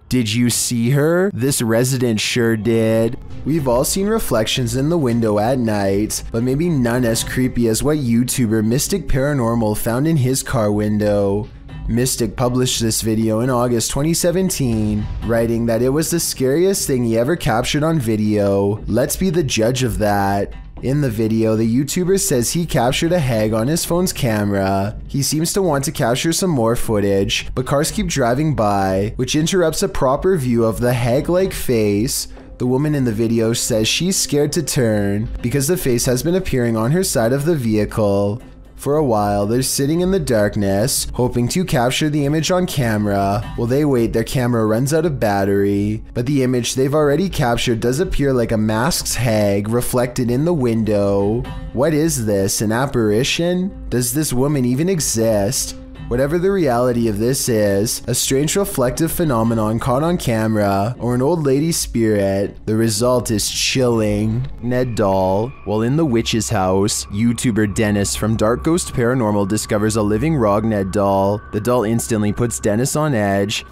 Did you see her? This resident sure did. We've all seen reflections in the window at night, but maybe none as creepy as what YouTuber Mystic Paranormal found in his car window. Mystic published this video in August 2017, writing that it was the scariest thing he ever captured on video. Let's be the judge of that. In the video, the YouTuber says he captured a hag on his phone's camera. He seems to want to capture some more footage, but cars keep driving by, which interrupts a proper view of the hag-like face. The woman in the video says she's scared to turn because the face has been appearing on her side of the vehicle. For a while, they're sitting in the darkness, hoping to capture the image on camera. While they wait, their camera runs out of battery, but the image they've already captured does appear like a masked hag reflected in the window. What is this, an apparition? Does this woman even exist? Whatever the reality of this is, a strange reflective phenomenon caught on camera, or an old lady spirit, the result is chilling. Ned Doll. While in the witch's house, YouTuber Dennis from Dark Ghost Paranormal discovers a living Rog Ned doll. The doll instantly puts Dennis on edge.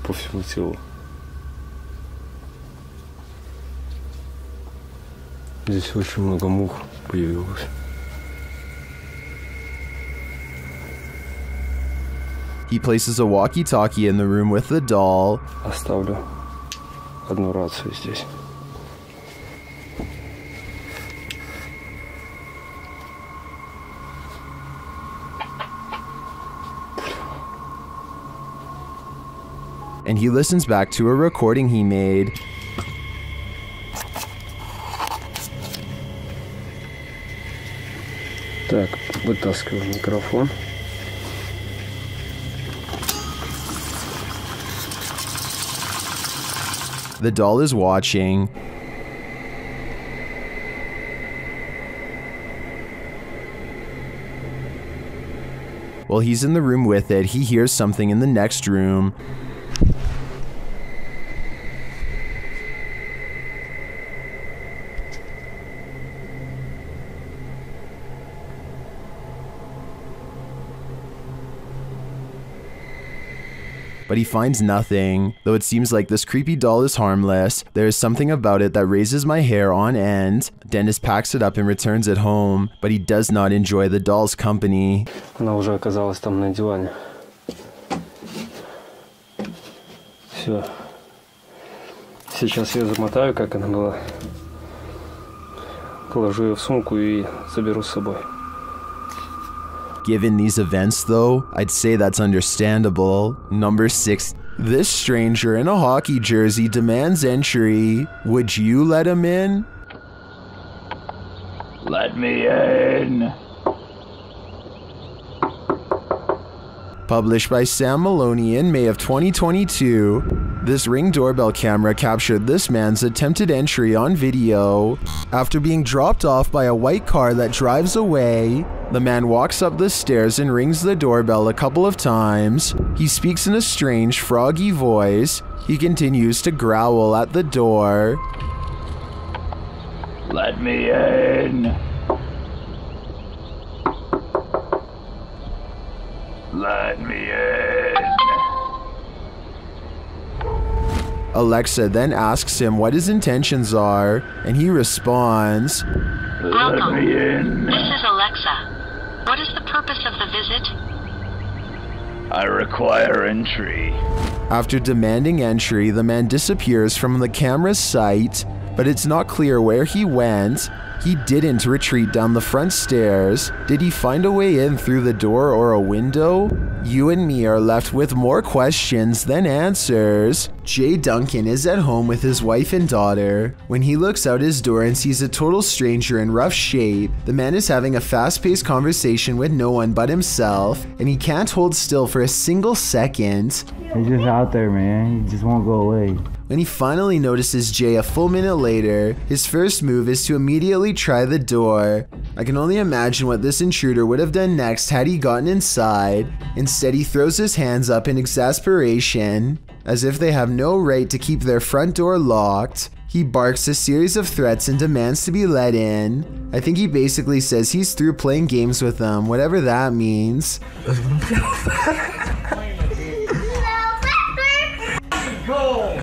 По всему телу. Здесь очень много мух появилось. He places a walkie-talkie in the room with the doll. Оставлю одну рацию здесь. And he listens back to a recording he made. Так, вытаскиваю микрофон. The doll is watching. While he's in the room with it, he hears something in the next room. but he finds nothing. Though it seems like this creepy doll is harmless, there is something about it that raises my hair on end. Dennis packs it up and returns it home, but he does not enjoy the doll's company. Она уже оказалась там на диване. Все. Сейчас я замотаю, как она была. Положу ее в сумку и заберу с собой. Given these events though, I'd say that's understandable. Number 6. This stranger in a hockey jersey demands entry. Would you let him in? Let me in. Published by Sam Maloney in May of 2022, this Ring doorbell camera captured this man's attempted entry on video. After being dropped off by a white car that drives away, the man walks up the stairs and rings the doorbell a couple of times. He speaks in a strange, froggy voice. He continues to growl at the door. Let me in. Let me in. Alexa then asks him what his intentions are, and he responds, Let me in. This is Alexa. What is the purpose of the visit? I require entry. After demanding entry, the man disappears from the camera's sight, but it's not clear where he went. He didn't retreat down the front stairs. Did he find a way in through the door or a window? You and me are left with more questions than answers. Jay Duncan is at home with his wife and daughter. When he looks out his door and sees a total stranger in rough shape, the man is having a fast-paced conversation with no one but himself, and he can't hold still for a single second. He's just out there, man. He just won't go away. When he finally notices Jay a full minute later, his first move is to immediately try the door. I can only imagine what this intruder would have done next had he gotten inside. Instead, he throws his hands up in exasperation, as if they have no right to keep their front door locked. He barks a series of threats and demands to be let in. I think he basically says he's through playing games with them, whatever that means.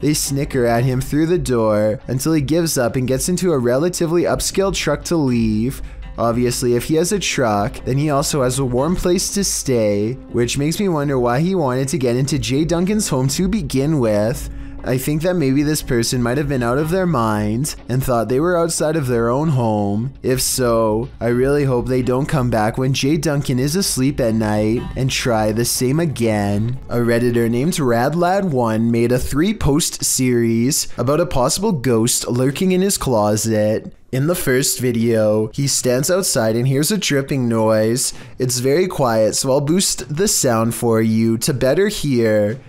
They snicker at him through the door until he gives up and gets into a relatively upscale truck to leave. Obviously, if he has a truck, then he also has a warm place to stay, which makes me wonder why he wanted to get into Jay Duncan's home to begin with. I think that maybe this person might have been out of their mind and thought they were outside of their own home. If so, I really hope they don't come back when Jay Duncan is asleep at night and try the same again. A Redditor named RadLad1 made a 3-post series about a possible ghost lurking in his closet. In the first video, he stands outside and hears a dripping noise. It's very quiet, so I'll boost the sound for you to better hear.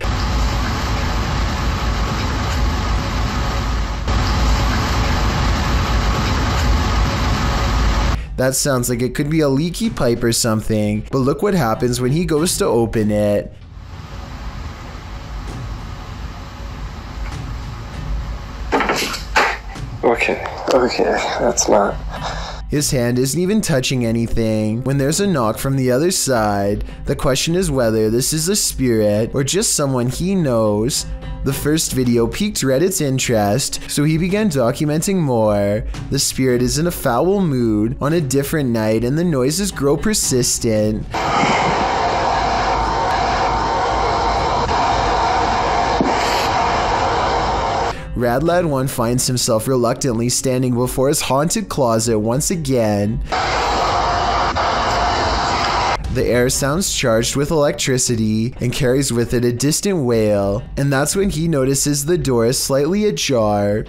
That sounds like it could be a leaky pipe or something, but look what happens when he goes to open it. Okay, that's not... His hand isn't even touching anything when there's a knock from the other side. The question is whether this is a spirit or just someone he knows. The first video piqued Reddit's interest, so he began documenting more. The spirit is in a foul mood on a different night and the noises grow persistent. RadLad1 finds himself reluctantly standing before his haunted closet once again. The air sounds charged with electricity and carries with it a distant wail, and that's when he notices the door is slightly ajar.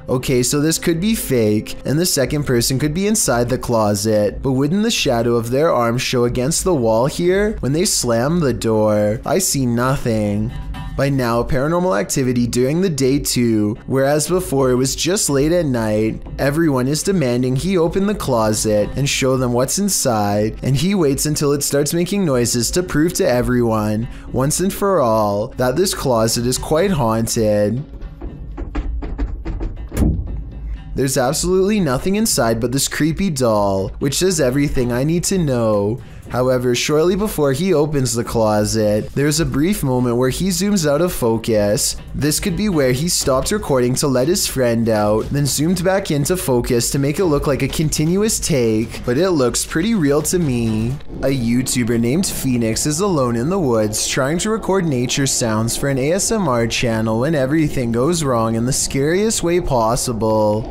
Okay, so this could be fake, and the second person could be inside the closet, but wouldn't the shadow of their arm show against the wall here when they slam the door? I see nothing. By now, paranormal activity during the day too, whereas before it was just late at night. Everyone is demanding he open the closet and show them what's inside, and he waits until it starts making noises to prove to everyone, once and for all, that this closet is quite haunted. There's absolutely nothing inside but this creepy doll, which says everything I need to know. However, shortly before he opens the closet, there's a brief moment where he zooms out of focus. This could be where he stopped recording to let his friend out, then zoomed back into focus to make it look like a continuous take, but it looks pretty real to me. A YouTuber named Phoenix is alone in the woods trying to record nature sounds for an ASMR channel when everything goes wrong in the scariest way possible.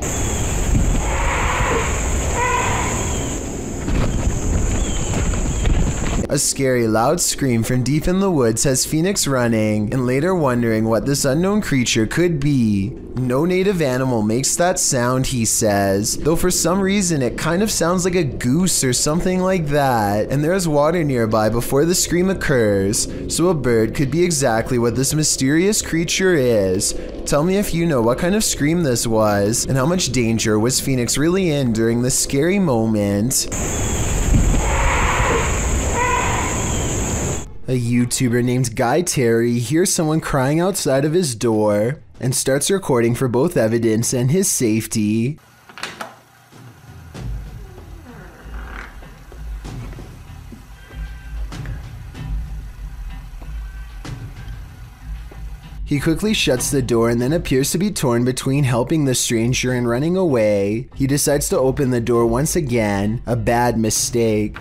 A scary loud scream from deep in the woods has Phoenix running and later wondering what this unknown creature could be. No native animal makes that sound, he says, though for some reason it kind of sounds like a goose or something like that, and there's water nearby before the scream occurs, so a bird could be exactly what this mysterious creature is. Tell me if you know what kind of scream this was, and how much danger was Phoenix really in during this scary moment. A YouTuber named Guy Terry hears someone crying outside of his door and starts recording for both evidence and his safety. He quickly shuts the door and then appears to be torn between helping the stranger and running away. He decides to open the door once again, a bad mistake.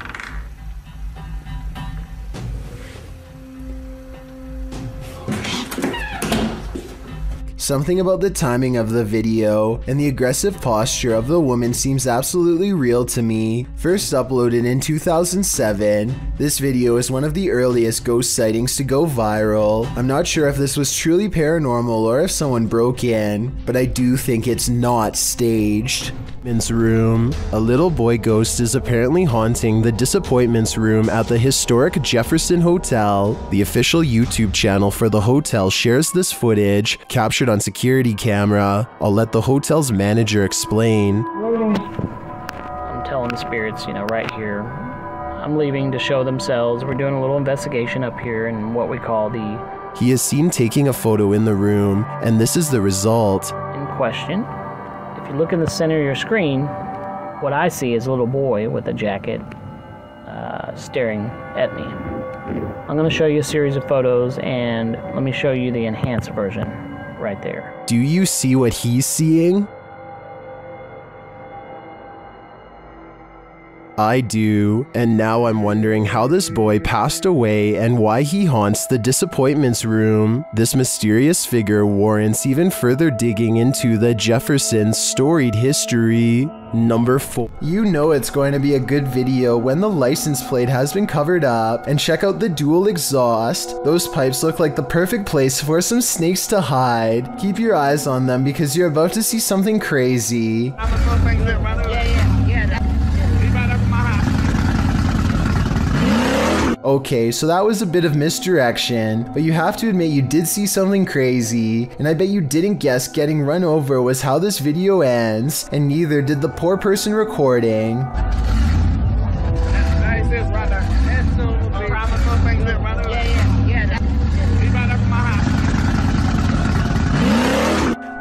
Something about the timing of the video and the aggressive posture of the woman seems absolutely real to me. First uploaded in 2007, this video is one of the earliest ghost sightings to go viral. I'm not sure if this was truly paranormal or if someone broke in, but I do think it's not staged. Room. A little boy ghost is apparently haunting the Disappointments room at the historic Jefferson Hotel. The official YouTube channel for the hotel shares this footage, captured on security camera. I'll let the hotel's manager explain. I'm telling the spirits, right here, I'm leaving to show themselves. We're doing a little investigation up here in what we call the... He is seen taking a photo in the room, and this is the result. In question. If you look in the center of your screen, what I see is a little boy with a jacket staring at me. I'm going to show you a series of photos, and let me show you the enhanced version right there. Do you see what he's seeing? I do, and now I'm wondering how this boy passed away and why he haunts the Disappointments room. This mysterious figure warrants even further digging into the Jefferson's storied history. Number 4. You know it's going to be a good video when the license plate has been covered up, and check out the dual exhaust. Those pipes look like the perfect place for some snakes to hide. Keep your eyes on them because you're about to see something crazy. Okay, so that was a bit of misdirection, but you have to admit you did see something crazy, and I bet you didn't guess getting run over was how this video ends, and neither did the poor person recording.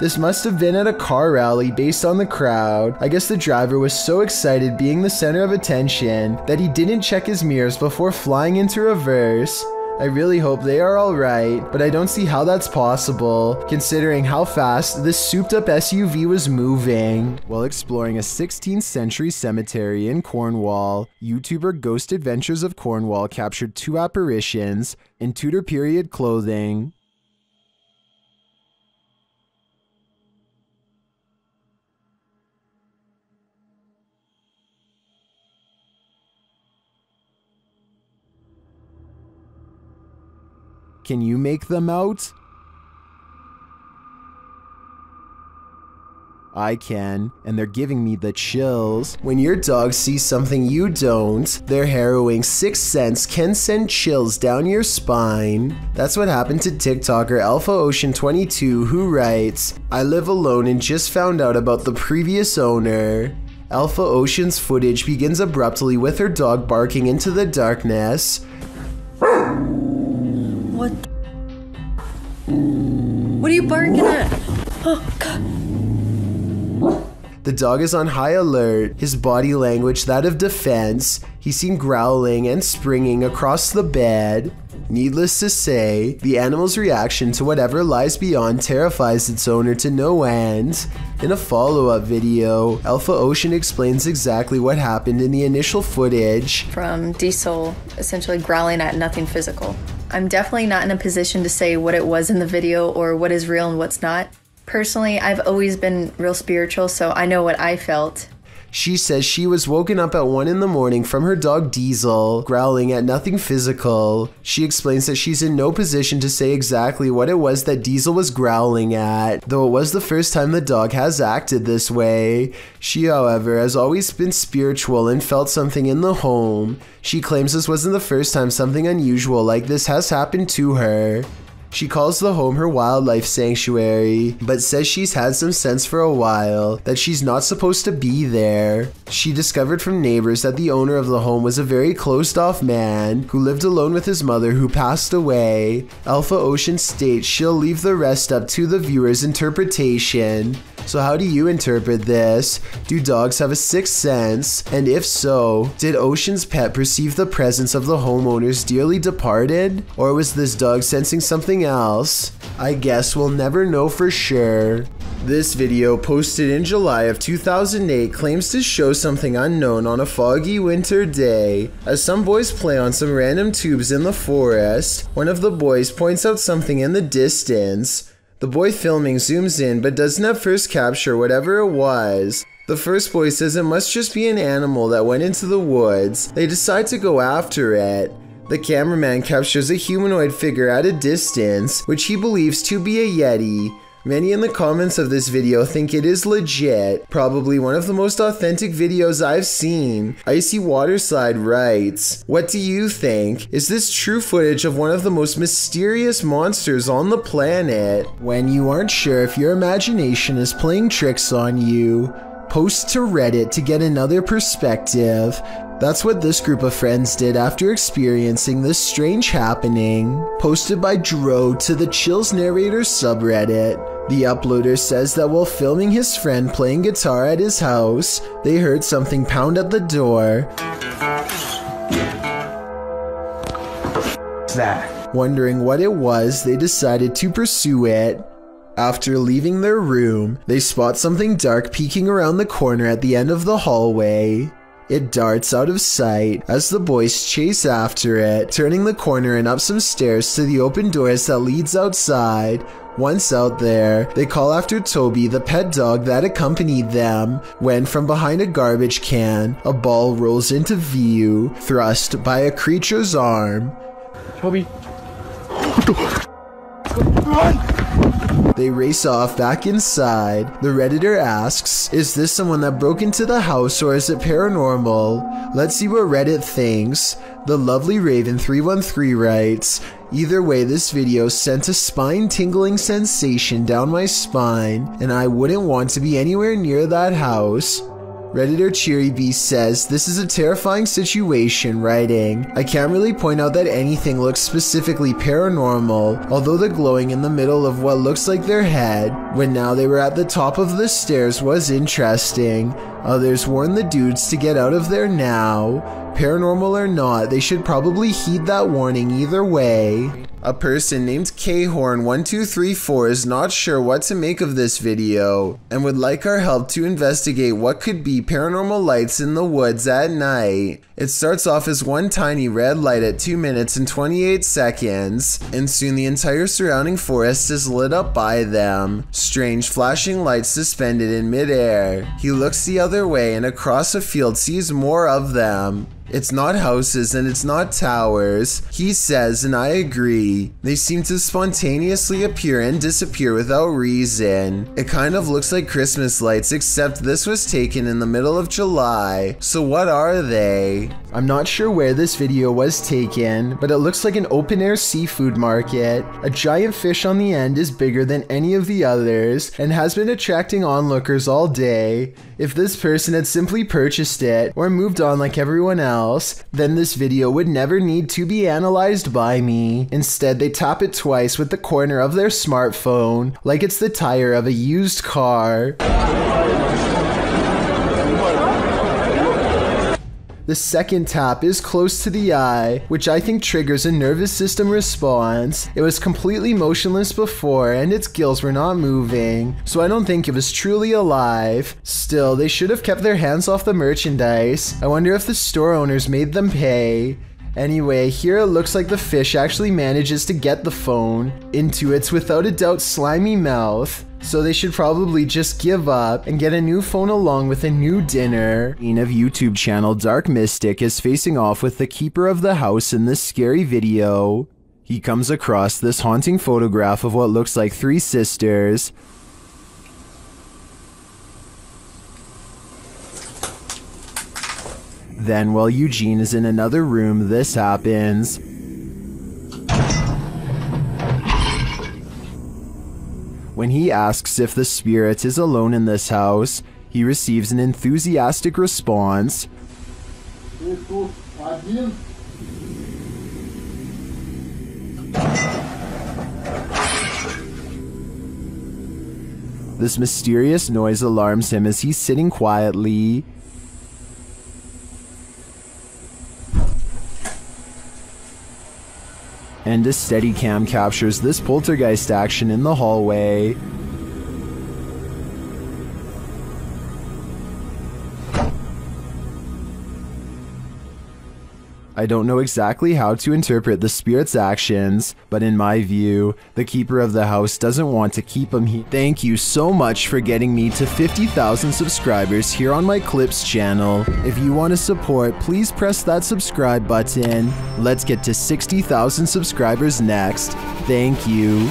This must have been at a car rally based on the crowd. I guess the driver was so excited being the center of attention that he didn't check his mirrors before flying into reverse. I really hope they are alright, but I don't see how that's possible, considering how fast this souped-up SUV was moving. While exploring a 16th century cemetery in Cornwall, YouTuber Ghost Adventures of Cornwall captured 2 apparitions in Tudor period clothing. Can you make them out? I can, and they're giving me the chills. When your dog sees something you don't, their harrowing 6th sense can send chills down your spine. That's what happened to TikToker Alpha Ocean 22, who writes, "I live alone and just found out about the previous owner." Alpha Ocean's footage begins abruptly with her dog barking into the darkness. What are you barking at? Oh, God. The dog is on high alert, his body language that of defense. He's seen growling and springing across the bed. Needless to say, the animal's reaction to whatever lies beyond terrifies its owner to no end. In a follow-up video, Alpha Ocean explains exactly what happened in the initial footage. From Diesel essentially growling at nothing physical. I'm definitely not in a position to say what it was in the video or what is real and what's not. Personally, I've always been real spiritual, so I know what I felt. She says she was woken up at 1 in the morning from her dog Diesel, growling at nothing physical. She explains that she's in no position to say exactly what it was that Diesel was growling at, though it was the first time the dog has acted this way. She, however, has always been spiritual and felt something in the home. She claims this wasn't the first time something unusual like this has happened to her. She calls the home her wildlife sanctuary, but says she's had some sense for a while that she's not supposed to be there. She discovered from neighbors that the owner of the home was a very closed-off man who lived alone with his mother who passed away. Alpha Ocean states she'll leave the rest up to the viewer's interpretation. So how do you interpret this? Do dogs have a sixth sense? And if so, did Ocean's pet perceive the presence of the homeowner's dearly departed? Or was this dog sensing something else? I guess we'll never know for sure. This video, posted in July of 2008, claims to show something unknown on a foggy winter day. As some boys play on some random tubes in the forest, one of the boys points out something in the distance. The boy filming zooms in but doesn't at first capture whatever it was. The first boy says it must just be an animal that went into the woods. They decide to go after it. The cameraman captures a humanoid figure at a distance, which he believes to be a Yeti. Many in the comments of this video think it is legit, probably one of the most authentic videos I've seen. Icy Waterslide writes, "What do you think? Is this true footage of one of the most mysterious monsters on the planet?" When you aren't sure if your imagination is playing tricks on you, post to Reddit to get another perspective. That's what this group of friends did after experiencing this strange happening. Posted by Dro to the Chills Narrators subreddit. The uploader says that while filming his friend playing guitar at his house, they heard something pound at the door. What's that? Wondering what it was, they decided to pursue it. After leaving their room, they spot something dark peeking around the corner at the end of the hallway. It darts out of sight as the boys chase after it, turning the corner and up some stairs to the open doors that leads outside. Once out there, they call after Toby, the pet dog that accompanied them, when from behind a garbage can, a ball rolls into view, thrust by a creature's arm. Toby. Run! They race off back inside. The Redditor asks, is this someone that broke into the house or is it paranormal? Let's see what Reddit thinks. The lovely Raven313 writes, either way, this video sent a spine-tingling sensation down my spine, and I wouldn't want to be anywhere near that house. Redditor Cheery Beast says, this is a terrifying situation, writing, I can't really point out that anything looks specifically paranormal, although the glowing in the middle of what looks like their head, when now they were at the top of the stairs, was interesting. Others warn the dudes to get out of there now. Paranormal or not, they should probably heed that warning either way. A person named Khorn1234 is not sure what to make of this video and would like our help to investigate what could be paranormal lights in the woods at night. It starts off as one tiny red light at 2 minutes and 28 seconds, and soon the entire surrounding forest is lit up by them. Strange flashing lights suspended in midair. He looks the other way and across a field sees more of them. It's not houses and it's not towers, he says, and I agree. They seem to spontaneously appear and disappear without reason. It kind of looks like Christmas lights, except this was taken in the middle of July. So what are they? I'm not sure where this video was taken, but it looks like an open-air seafood market. A giant fish on the end is bigger than any of the others and has been attracting onlookers all day. If this person had simply purchased it or moved on like everyone else, then this video would never need to be analyzed by me. Instead, they tap it twice with the corner of their smartphone, like it's the tire of a used car. The second tap is close to the eye, which I think triggers a nervous system response. It was completely motionless before and its gills were not moving, so I don't think it was truly alive. Still, they should have kept their hands off the merchandise. I wonder if the store owners made them pay. Anyway, here it looks like the fish actually manages to get the phone into its without a doubt slimy mouth. So they should probably just give up and get a new phone along with a new dinner. Of YouTube channel Dark Mystic is facing off with the keeper of the house in this scary video. He comes across this haunting photograph of what looks like 3 sisters. Then while Eugene is in another room, this happens. When he asks if the spirit is alone in this house, he receives an enthusiastic response. This mysterious noise alarms him as he's sitting quietly. And a Steadicam captures this poltergeist action in the hallway. I don't know exactly how to interpret the spirit's actions, but in my view, the keeper of the house doesn't want to keep him here. Thank you so much for getting me to 50,000 subscribers here on my Clips channel. If you want to support, please press that subscribe button. Let's get to 60,000 subscribers next. Thank you.